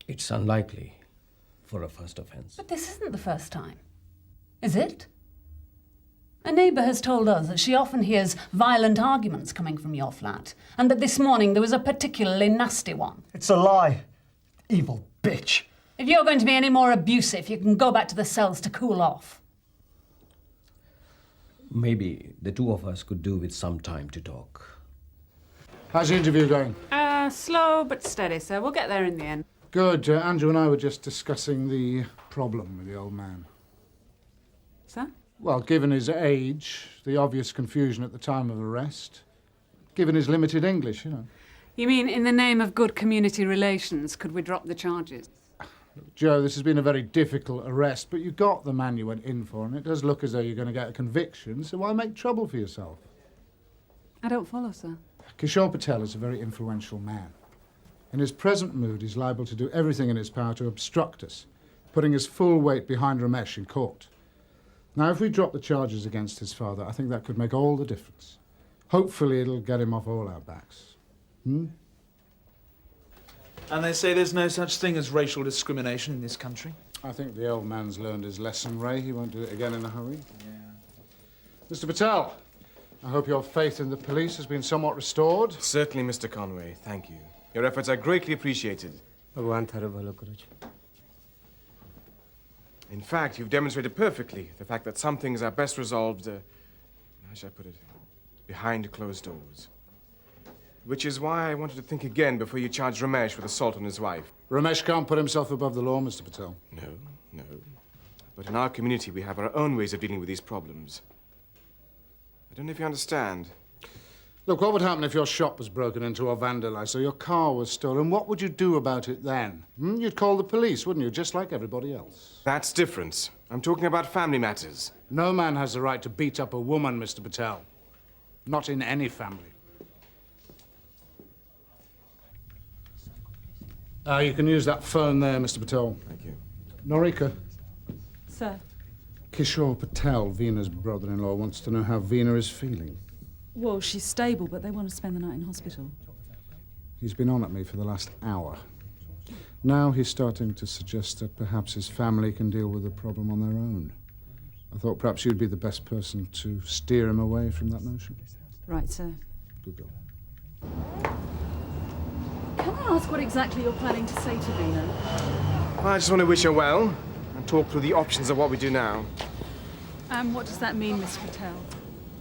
It's unlikely for a first offence. But this isn't the first time, is it? A neighbour has told us that she often hears violent arguments coming from your flat, and that this morning there was a particularly nasty one. It's a lie. Evil bitch. If you're going to be any more abusive, you can go back to the cells to cool off. Maybe the two of us could do with some time to talk. How's the interview going? Slow but steady, sir. We'll get there in the end. Good. Andrew and I were just discussing the problem with the old man. Sir? Well, given his age, the obvious confusion at the time of arrest, given his limited English, you know. You mean in the name of good community relations, could we drop the charges? Joe, this has been a very difficult arrest, but you got the man you went in for, and it does look as though you're going to get a conviction, so why make trouble for yourself? I don't follow, sir. Kishore Patel is a very influential man. In his present mood, he's liable to do everything in his power to obstruct us, putting his full weight behind Ramesh in court. Now, if we drop the charges against his father, I think that could make all the difference. Hopefully, it'll get him off all our backs. And they say there's no such thing as racial discrimination in this country. I think the old man's learned his lesson, Ray. He won't do it again in a hurry. Yeah. Mr. Patel, I hope your faith in the police has been somewhat restored. Certainly, Mr. Conway. Thank you. Your efforts are greatly appreciated. In fact, you've demonstrated perfectly the fact that some things are best resolved, how shall I put it, behind closed doors. Which is why I wanted to think again before you charge Ramesh with assault on his wife. Ramesh can't put himself above the law, Mr. Patel. No. But in our community, we have our own ways of dealing with these problems. I don't know if you understand. Look, what would happen if your shop was broken into or vandalized, or your car was stolen? What would you do about it then? You'd call the police, wouldn't you? Just like everybody else. That's different. I'm talking about family matters. No man has the right to beat up a woman, Mr. Patel. Not in any family. You can use that phone there, Mr. Patel. Thank you. Norika. Sir? Kishore Patel, Veena's brother-in-law, wants to know how Veena is feeling. Well, she's stable, but they want to spend the night in hospital. He's been on at me for the last hour. Now he's starting to suggest that perhaps his family can deal with the problem on their own. I thought perhaps you'd be the best person to steer him away from that notion. Right, sir. Good girl. Can I ask what exactly you're planning to say to Veena? I just want to wish her well and talk through the options of what we do now. What does that mean, Mr. Patel?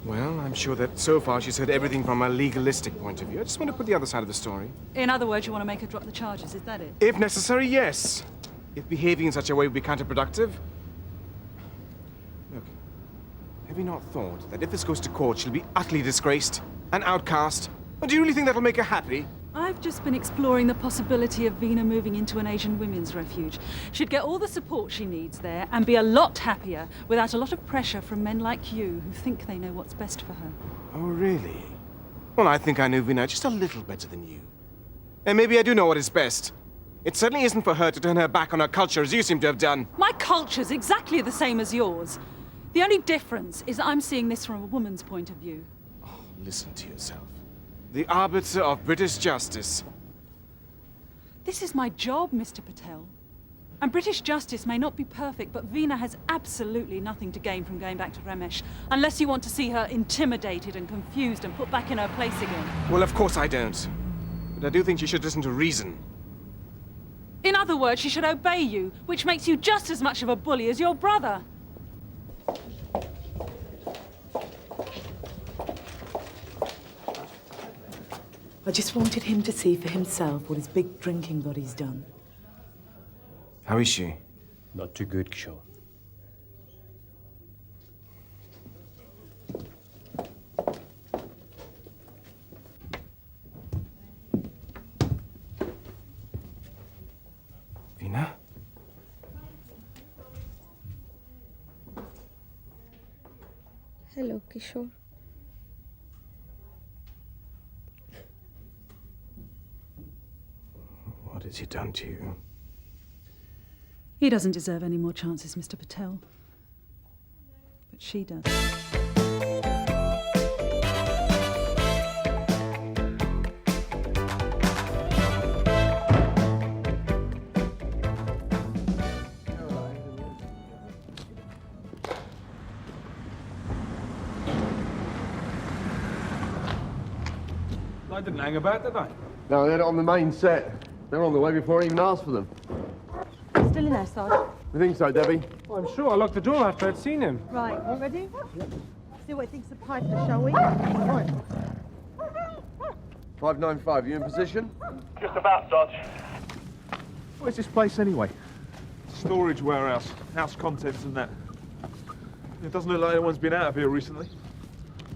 Well, I'm sure that so far she's heard everything from a legalistic point of view. I just want to put the other side of the story. In other words, you want to make her drop the charges, is that it? If necessary, yes. If behaving in such a way would be counterproductive. Look, have you not thought that if this goes to court, she'll be utterly disgraced, an outcast? Or do you really think that'll make her happy? I've just been exploring the possibility of Veena moving into an Asian women's refuge. She'd get all the support she needs there and be a lot happier without a lot of pressure from men like you who think they know what's best for her. Oh, really? Well, I think I know Veena just a little better than you. And maybe I do know what is best. It certainly isn't for her to turn her back on her culture as you seem to have done. My culture's exactly the same as yours. The only difference is that I'm seeing this from a woman's point of view. Listen to yourself. The arbiter of British justice. This is my job, Mr. Patel. And British justice may not be perfect, but Veena has absolutely nothing to gain from going back to Ramesh, unless you want to see her intimidated and confused and put back in her place again. Well, of course I don't. But I do think she should listen to reason. In other words, she should obey you, which makes you just as much of a bully as your brother. I just wanted him to see for himself what his big drinking body's done. How is she? Not too good, Kishore. Veena? Hello, Kishore. What has he done to you? He doesn't deserve any more chances, Mr. Patel. But she does. They didn't hang about, did they? No, they're not on the main set. They're on the way before I even asked for them. Still in there, Sarge? You think so, Debbie? Oh, I'm sure I locked the door after I'd seen him. Right, you ready? See what he thinks of Piper, shall we? Right. 595, you in position? Just about, Sarge. Where's this place anyway? Storage warehouse, house contents and that. It doesn't look like anyone's been out of here recently.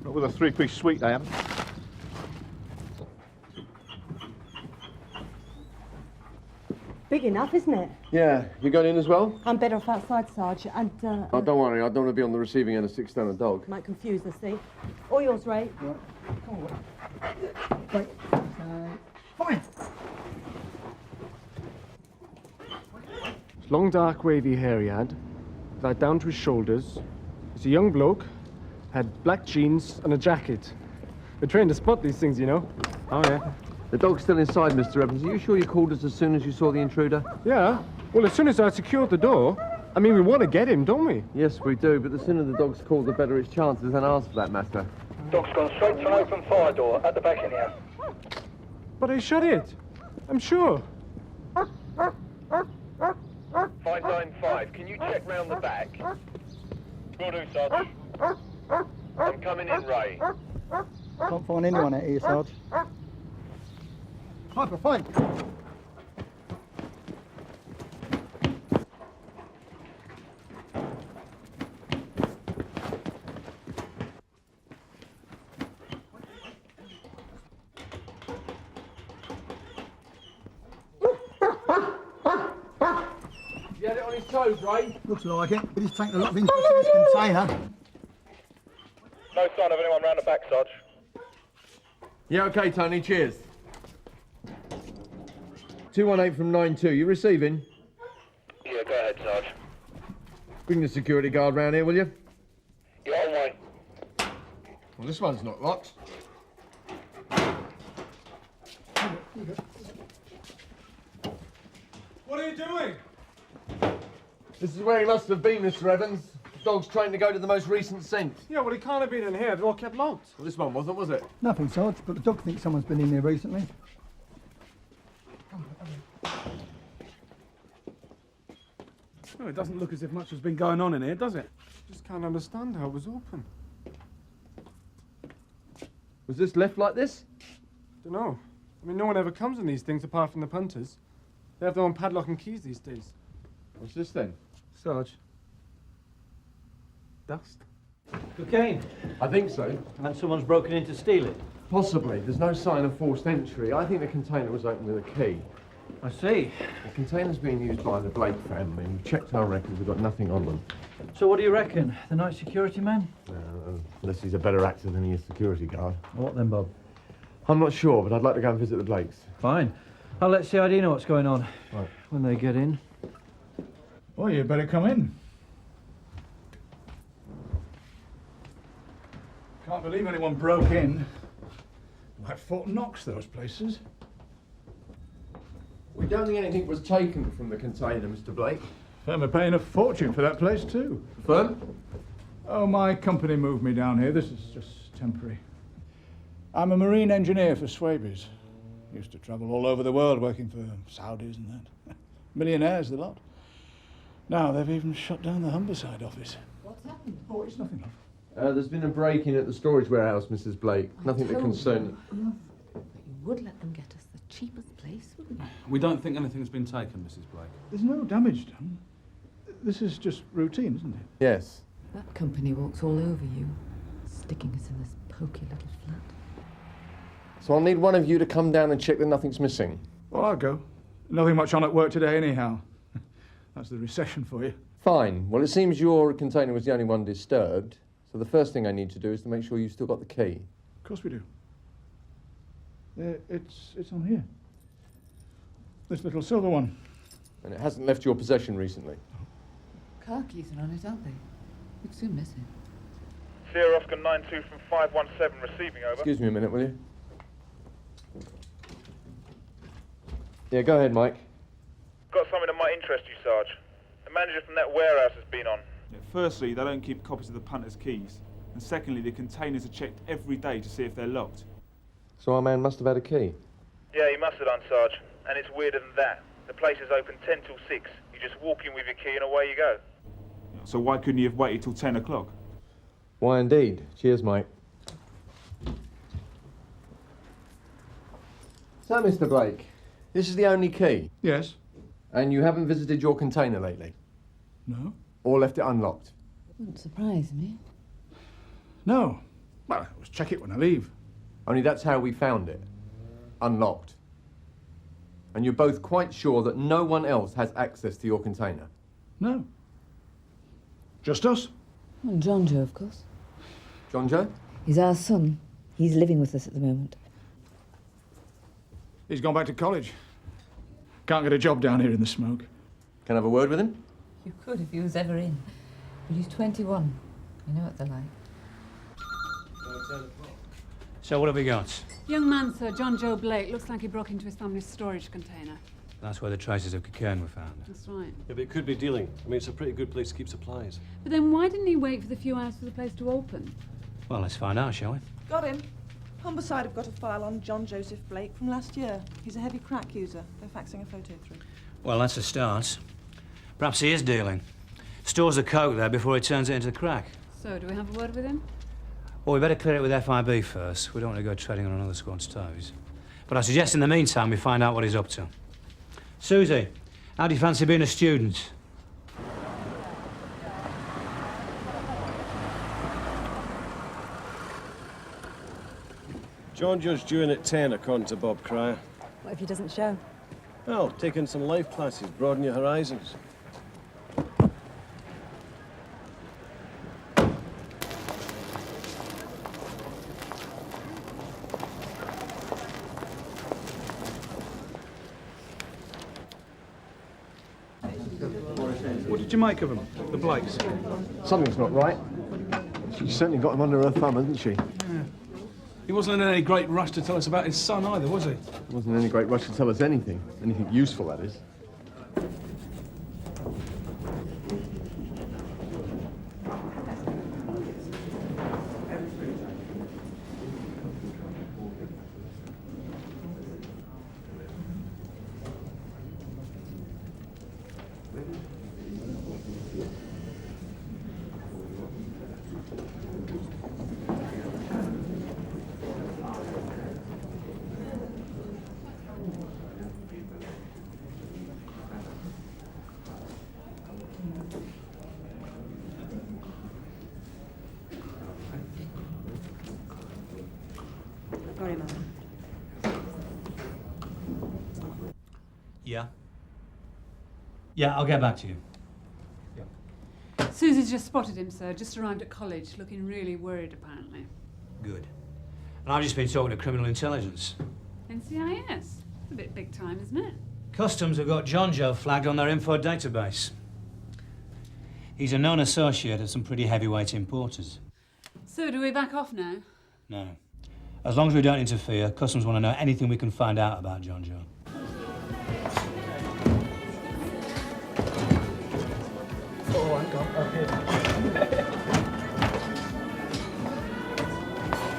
Not with a three-piece suite, they haven't. Big enough, isn't it? Yeah. You going in as well? I'm better off outside, Sarge, and Oh, don't worry. I don't want to be on the receiving end of 6 stone a dog. might confuse us, see? All yours, Ray. Right. Fine. It's long, dark, wavy hair he had, like down to his shoulders. He's a young bloke, had black jeans and a jacket. We're trained to spot these things, you know. Oh, yeah. The dog's still inside, Mr. Evans. Are you sure you called us as soon as you saw the intruder? Yeah. Well, as soon as I secured the door, I mean, we want to get him, don't we? Yes, we do, but the sooner the dog's called, the better its chances, and ours for that matter. Dog's gone straight to an open fire door at the back in here. But I shut it. I'm sure. 595, can you check round the back? Will do, Sarge. I'm coming in, Ray. Can't find anyone out here, Sarge. Piper, fine. You had it on his toes, Ray? Looks like it, but he's taken a lot of interest in this container. No sign of anyone round the back, Sarge. Yeah, okay, Tony, cheers. 218 from 92, you receiving? Yeah, go ahead, Sarge. Bring the security guard round here, will you? You're on way. Well, this one's not locked. What are you doing? This is where he must have been, Mr. Evans. The dog's trained to go to the most recent scent. Yeah, well, he can't have been in here. They're all kept locked. Well, this one wasn't, was it? Nothing, Sarge, but the dog thinks someone's been in here recently. Oh, it doesn't look as if much has been going on in here, does it? Just can't understand how it was open. Was this left like this? Dunno. I mean, no one ever comes in these things apart from the punters. They have their own padlock and keys these days. What's this then? Sarge. Dust? Cocaine. I think so. And someone's broken in to steal it. Possibly. There's no sign of forced entry. I think the container was opened with a key. I see. The container's being used by the Blake family. We've checked our records. We've got nothing on them. So what do you reckon? The night security man? Unless he's a better actor than he is security guard. What then, Bob? I'm not sure, but I'd like to go and visit the Blakes. Fine. I'll let CID know what's going on when they get in. Well, you better come in. Can't believe anyone broke in. Like Fort Knox, those places. We don't think anything was taken from the container, Mr. Blake. Firm are paying a fortune for that place, too. Firm? Oh, my company moved me down here. This is just temporary. I'm a marine engineer for Swabies. Used to travel all over the world working for Saudis and that. Millionaires, the lot. Now they've even shut down the Humberside office. What's happened? Oh, it's nothing. There's been a break-in at the storage warehouse, Mrs. Blake. Nothing that concern you. But you would let them get us the cheapest place, wouldn't you? We don't think anything's been taken, Mrs. Blake. There's no damage done. This is just routine, isn't it? Yes. That company walks all over you, sticking us in this poky little flat. So I'll need one of you to come down and check that nothing's missing. Well, I'll go. Nothing much on at work today, anyhow. That's the recession for you. Fine. Well, it seems your container was the only one disturbed. So the first thing I need to do is to make sure you've still got the key. Of course we do. It's on here. This little silver one. And it hasn't left your possession recently. Car keys are on it, aren't they? You'd soon miss it. Sierra Oscar 92 from 517 receiving, over. Excuse me a minute, will you? Yeah, go ahead, Mike. Got something that might interest you, Sarge. The manager from that warehouse has been on. Yeah, firstly, they don't keep copies of the punter's keys. And secondly, the containers are checked every day to see if they're locked. So our man must have had a key. Yeah, he must have done, Sarge. And it's weirder than that. The place is open 10 till 6. You just walk in with your key and away you go. So why couldn't you have waited till 10 o'clock? Why indeed. Cheers, Mike. So, Mr. Blake, this is the only key? Yes. And you haven't visited your container lately? No. Or left it unlocked? Wouldn't surprise me. No. Well, I always check it when I leave. Only that's how we found it. Unlocked. And you're both quite sure that no one else has access to your container? No. Just us. And John Joe, of course. John Joe? He's our son. He's living with us at the moment. He's gone back to college. Can't get a job down here in the smoke. Can I have a word with him? You could if he was ever in. But he's 21. You know what they're like. So what have we got? Young man, sir, John Joe Blake. Looks like he broke into his family's storage container. That's where the traces of cocaine were found. That's right. Yeah, but it could be dealing. I mean, it's a pretty good place to keep supplies. But then why didn't he wait for the few hours for the place to open? Well, let's find out, shall we? Got him. Humberside have got a file on John Joseph Blake from last year. He's a heavy crack user. They're faxing a photo through. Well, that's a start. Perhaps he is dealing. Stores the coke there before he turns it into the crack. So, do we have a word with him? Well, we better clear it with FIB first. We don't want to go treading on another squad's toes. But I suggest in the meantime we find out what he's up to. Susie, how do you fancy being a student? John Joe's due in at 10, according to Bob Cryer. What if he doesn't show? Well, taking some life classes, broaden your horizons. What did you make of them, the Blakes? Something's not right. She's certainly got him under her thumb, hasn't she? Yeah. He wasn't in any great rush to tell us about his son either, was he? Wasn't in any great rush to tell us anything. Anything useful, that is. Got him, Yeah? Yeah, I'll get back to you. Susie's just spotted him, sir. Just arrived at college, looking really worried, apparently. Good. And I've just been talking to criminal intelligence. NCIS? a bit big time, isn't it? Customs have got John Joe flagged on their info database. He's a known associate of some pretty heavyweight importers. So, do we back off now? No. As long as we don't interfere, Customs want to know anything we can find out about John Joe. Oh, hang on. Oh, here.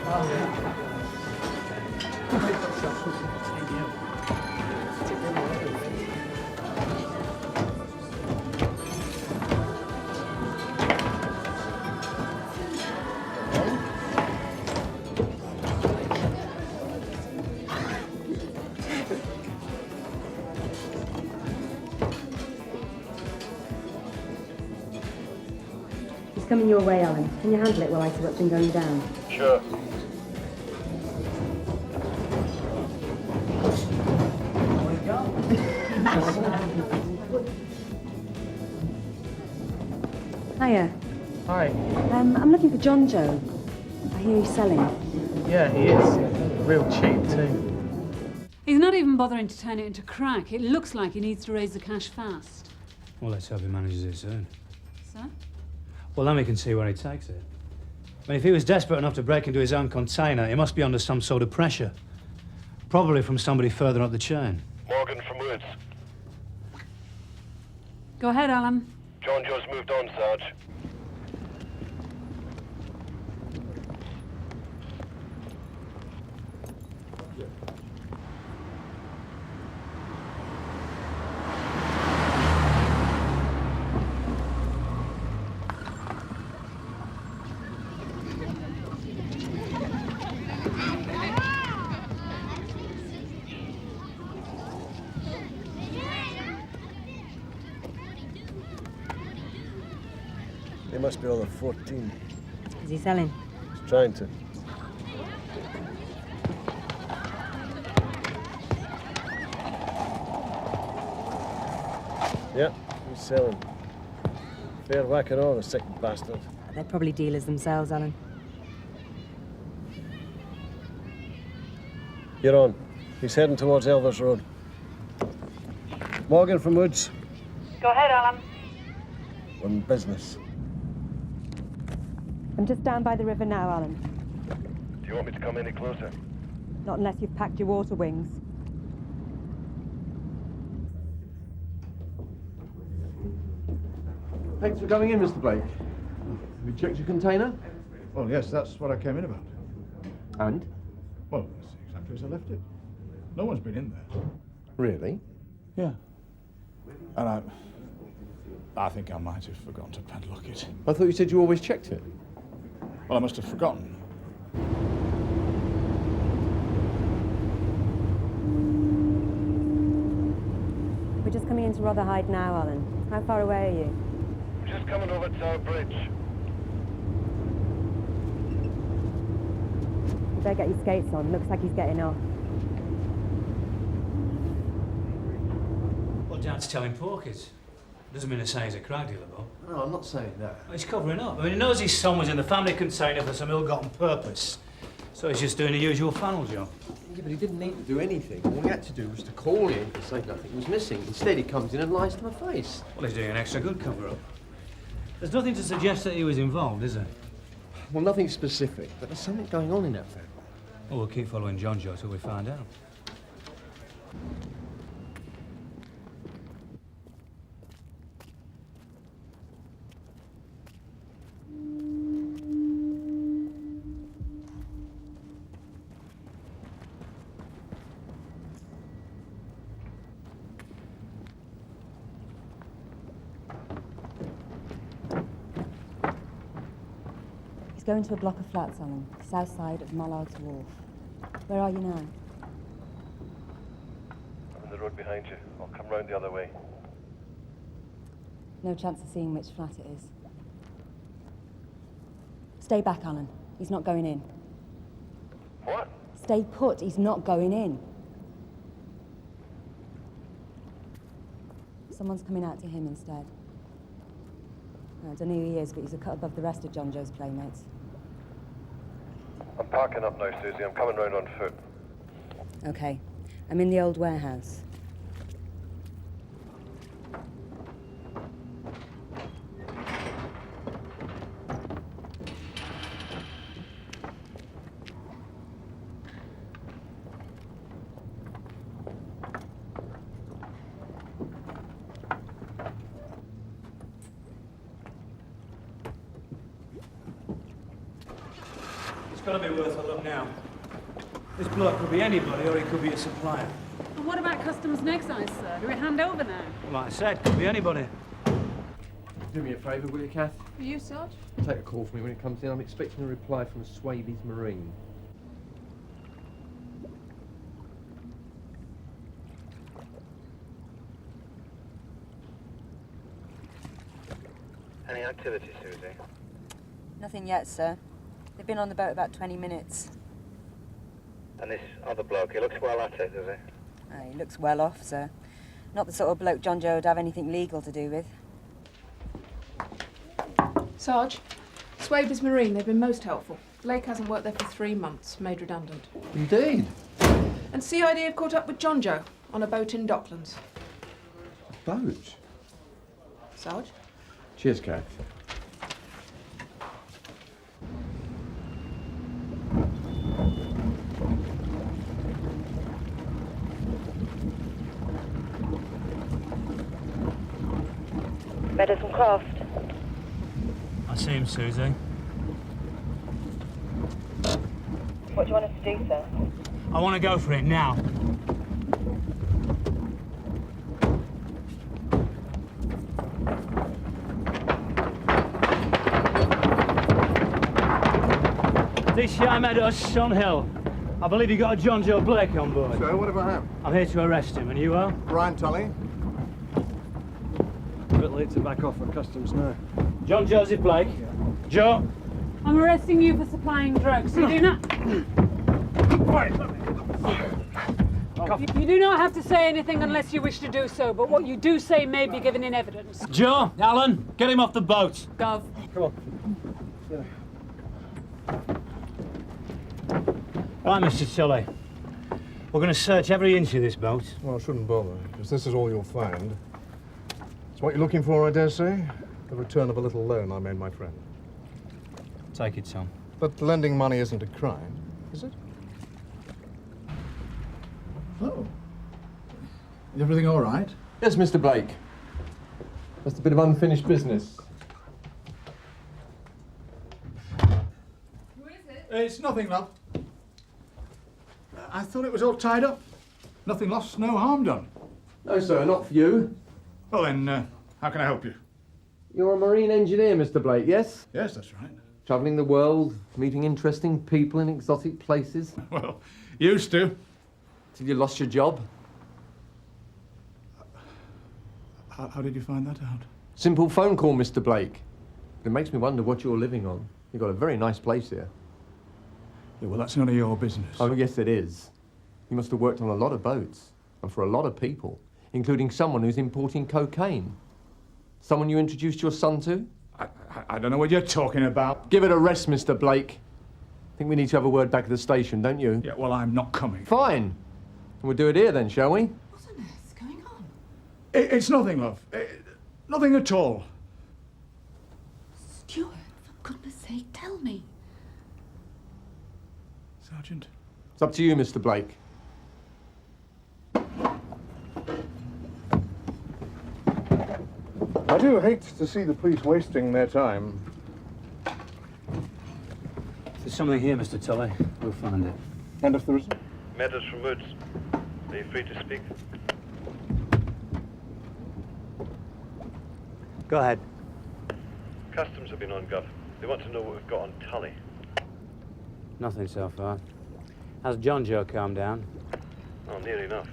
Oh, yeah. It's coming your way, Alan. Can you handle it while I see what's been going down? Sure. Hiya. Hi. I'm looking for John Joe. I hear he's selling. Yeah, he is. Real cheap, too. He's not even bothering to turn it into crack. It looks like he needs to raise the cash fast. Well, let's hope he manages it soon. Sir? Well, then we can see where he takes it. I mean, if he was desperate enough to break into his own container, he must be under some sort of pressure. Probably from somebody further up the chain. Morgan from Woods. Go ahead, Alan. John Joe's moved on, Sarge. He must be over 14. Is he selling? He's trying to. Yeah, he's selling. Fair whack and all, the sick bastard. They're probably dealers themselves, Alan. You're on. He's heading towards Elvers Road. Morgan from Woods. Go ahead, Alan. On business. I'm just down by the river now, Alan. Do you want me to come any closer? Not unless you've packed your water wings. Thanks for coming in, Mr. Blake. Have you checked your container? Well, yes, that's what I came in about. And? Well, that's exactly as I left it. No one's been in there. Really? Yeah. And I think I might have forgotten to padlock it. I thought you said you always checked it. Well, I must have forgotten. We're just coming into Rotherhithe now, Alan. How far away are you? We're just coming over Tower Bridge. You better get your skates on. Looks like he's getting off. Well, Dad's telling porkies. Doesn't mean to say he's a crack dealer, Bob. No, I'm not saying that. Well, he's covering up. I mean, he knows his son was in the family container for some ill-gotten purpose. So he's just doing the usual funnel job. Yeah, but he didn't need to do anything. All he had to do was to call in to say nothing was missing. Instead, he comes in and lies to my face. Well, he's doing an extra good cover-up. There's nothing to suggest that he was involved, is there? Well, nothing specific, but there's something going on in that family. Well, we'll keep following John Joe till we find out. Going to a block of flats, Alan, south side of Mallard's Wharf. Where are you now? I'm in the road behind you. I'll come round the other way. No chance of seeing which flat it is. Stay back, Alan. He's not going in. What? Stay put. He's not going in. Someone's coming out to him instead. I don't know who he is, but he's a cut above the rest of John Joe's playmates. I'm parking up now, Susie. I'm coming round on foot. Okay. I'm in the old warehouse. It's got to be worth a look now. This bloke could be anybody, or he could be a supplier. And what about Customs and Excise, sir? Do we hand over now? Like I said, could be anybody. Do me a favour, will you, Kath? For you, Sarge? Take a call for me when it comes in. I'm expecting a reply from Swaby's Marine. Any activity, Susie? Nothing yet, sir. They've been on the boat about 20 minutes. And this other bloke, he looks well at it, does he? He looks well off, sir. Not the sort of bloke John Joe would have anything legal to do with. Sarge, Swaby's Marine, they've been most helpful. Blake hasn't worked there for 3 months, made redundant. Indeed. And CID have caught up with John Joe on a boat in Docklands. Boat? Sarge? Cheers, Kath. Better some craft. I see him, Susie. What do you want us to do, sir? I want to go for it now. This Yarmouth Sun Hill. I believe you got a John Joe Blake on board. So, what have I have? I'm here to arrest him, and you are? Brian Tully. A bit late to back off for customs now. John Joseph Blake. Joe. I'm arresting you for supplying drugs. You do not... You do not have to say anything unless you wish to do so, but what you do say may be given in evidence. Joe, Alan, get him off the boat. Gov. Come on. Right, Mr. Tully. We're going to search every inch of this boat. Well, I shouldn't bother, because this is all you'll find. It's what you're looking for, I dare say. The return of a little loan I made my friend. Take it, Tom. But lending money isn't a crime, is it? Oh. Is everything all right? Yes, Mr. Blake. Just a bit of unfinished business. Who is it? It's nothing, love. I thought it was all tied up. Nothing lost, no harm done. No, sir, not for you. Well, then, how can I help you? You're a marine engineer, Mr. Blake, yes? Yes, that's right. Travelling the world, meeting interesting people in exotic places. Well, used to. Till you lost your job. How did you find that out? Simple phone call, Mr. Blake. It makes me wonder what you're living on. You've got a very nice place here. Yeah, well, that's none of your business. Oh, yes, it is. You must have worked on a lot of boats, and for a lot of people, including someone who's importing cocaine. Someone you introduced your son to? I don't know what you're talking about. Give it a rest, Mr. Blake. I think we need to have a word back at the station, don't you? Yeah, well, I'm not coming. Fine. We'll do it here then, shall we? What on earth's going on? It's nothing, love. Nothing at all. Stuart, for goodness sake, tell me. Sergeant. It's up to you, Mr. Blake. I do hate to see the police wasting their time. If there's something here, Mr. Tully, we'll find it. And if there isn't? Matters from Woods. Are you free to speak? Go ahead. Customs have been on, Gov. They want to know what we've got on Tully. Nothing so far. Has John Joe calmed down? Oh, near enough.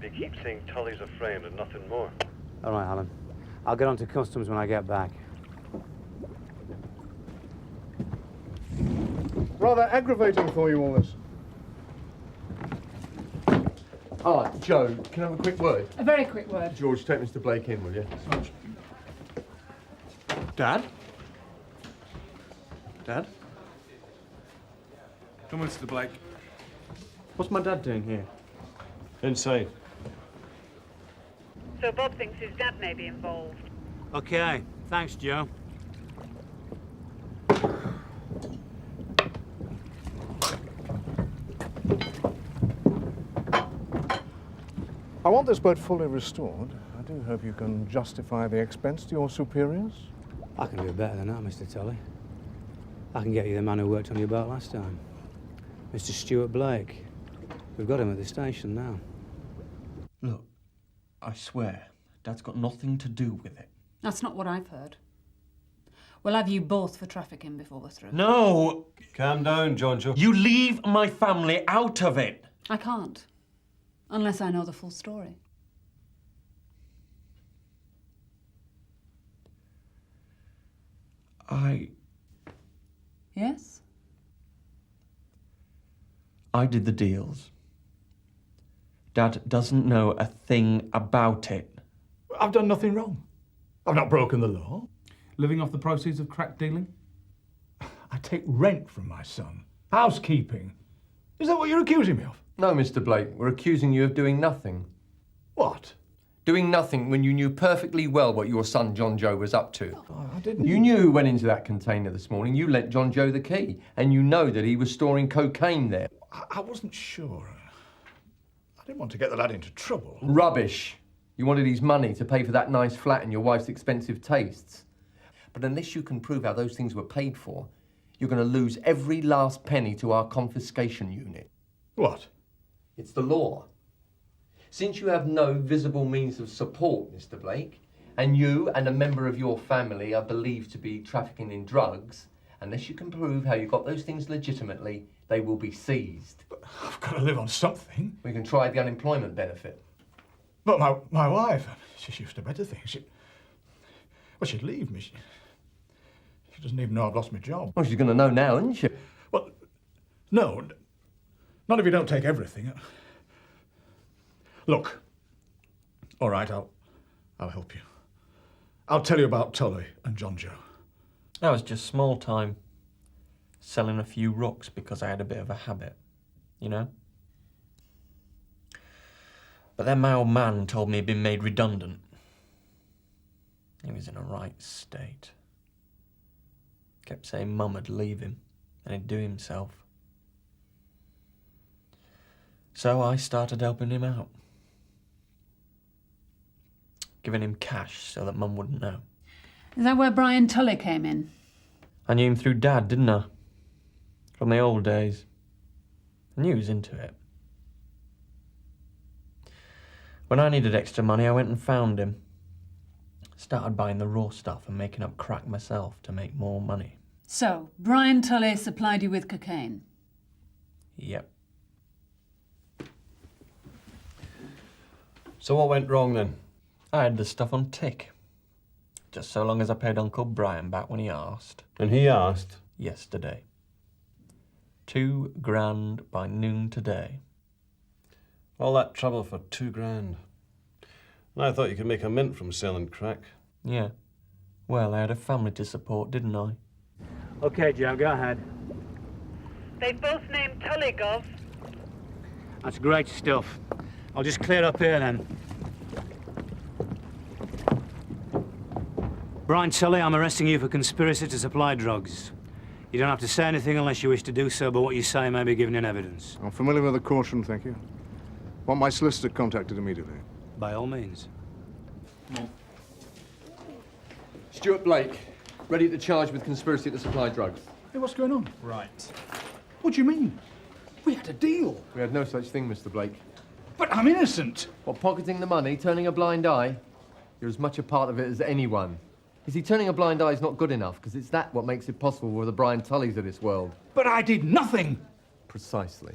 They keep saying Tully's a friend and nothing more. All right, Alan. I'll get on to customs when I get back. Rather aggravating for you, all this. Ah, Joe, can I have a quick word? A very quick word. George, take Mr. Blake in, will you? Dad? Dad? Come on, Mr. Blake. What's my dad doing here? Inside. So Bob thinks his dad may be involved. Okay, thanks, Joe. I want this boat fully restored. I do hope you can justify the expense to your superiors. I can do better than that, Mr. Tully. I can get you the man who worked on your boat last time. Mr. Stuart Blake. We've got him at the station now. Look, I swear, Dad's got nothing to do with it. That's not what I've heard. We'll have you both for trafficking before we're through. No! Calm down, John Joe. You leave my family out of it! I can't. Unless I know the full story. Yes? I did the deals. Dad doesn't know a thing about it. I've done nothing wrong. I've not broken the law. Living off the proceeds of crack dealing? I take rent from my son. Housekeeping. Is that what you're accusing me of? No, Mr. Blake, we're accusing you of doing nothing. What? Doing nothing when you knew perfectly well what your son John Joe was up to. I didn't. You knew who went into that container this morning. You lent John Joe the key, and you know that he was storing cocaine there. I wasn't sure. I didn't want to get the lad into trouble. Rubbish. You wanted his money to pay for that nice flat and your wife's expensive tastes. But unless you can prove how those things were paid for, you're going to lose every last penny to our confiscation unit. What? It's the law. Since you have no visible means of support, Mr. Blake, and you and a member of your family are believed to be trafficking in drugs, unless you can prove how you got those things legitimately, they will be seized. But I've got to live on something. We can try the unemployment benefit. But my wife, she's used to better things. She'd leave me. She doesn't even know I've lost my job. Well, she's going to know now, isn't she? Well, no. Not if you don't take everything. Look. All right, I'll help you. I'll tell you about Tully and John Joe. That was just small time. Selling a few rocks because I had a bit of a habit, you know? But then my old man told me he'd been made redundant. He was in a right state. Kept saying Mum would leave him and he'd do himself. So I started helping him out. Giving him cash so that Mum wouldn't know. Is that where Brian Tully came in? I knew him through Dad, didn't I? From the old days. I knew he was into it. When I needed extra money, I went and found him. Started buying the raw stuff and making up crack myself to make more money. So, Brian Tully supplied you with cocaine? Yep. So what went wrong then? I had the stuff on tick. Just so long as I paid Uncle Brian back when he asked. And he asked? Yesterday. 2 grand by noon today. All that trouble for 2 grand. And I thought you could make a mint from selling crack. Yeah. Well, I had a family to support, didn't I? Okay, Joe, go ahead. They've both named Tully, Gov. That's great stuff. I'll just clear up here then. Brian Tully, I'm arresting you for conspiracy to supply drugs. You don't have to say anything unless you wish to do so, but what you say may be given in evidence. I'm familiar with the caution, thank you. Want my solicitor contacted immediately. By all means. Stuart Blake, ready to charge with conspiracy to supply drugs. Hey, what's going on? Right. What do you mean? We had a deal. We had no such thing, Mr. Blake. But I'm innocent. What, pocketing the money, turning a blind eye? You're as much a part of it as anyone. You see, turning a blind eye is not good enough, because it's that what makes it possible for the Brian Tullys of this world. But I did nothing. Precisely.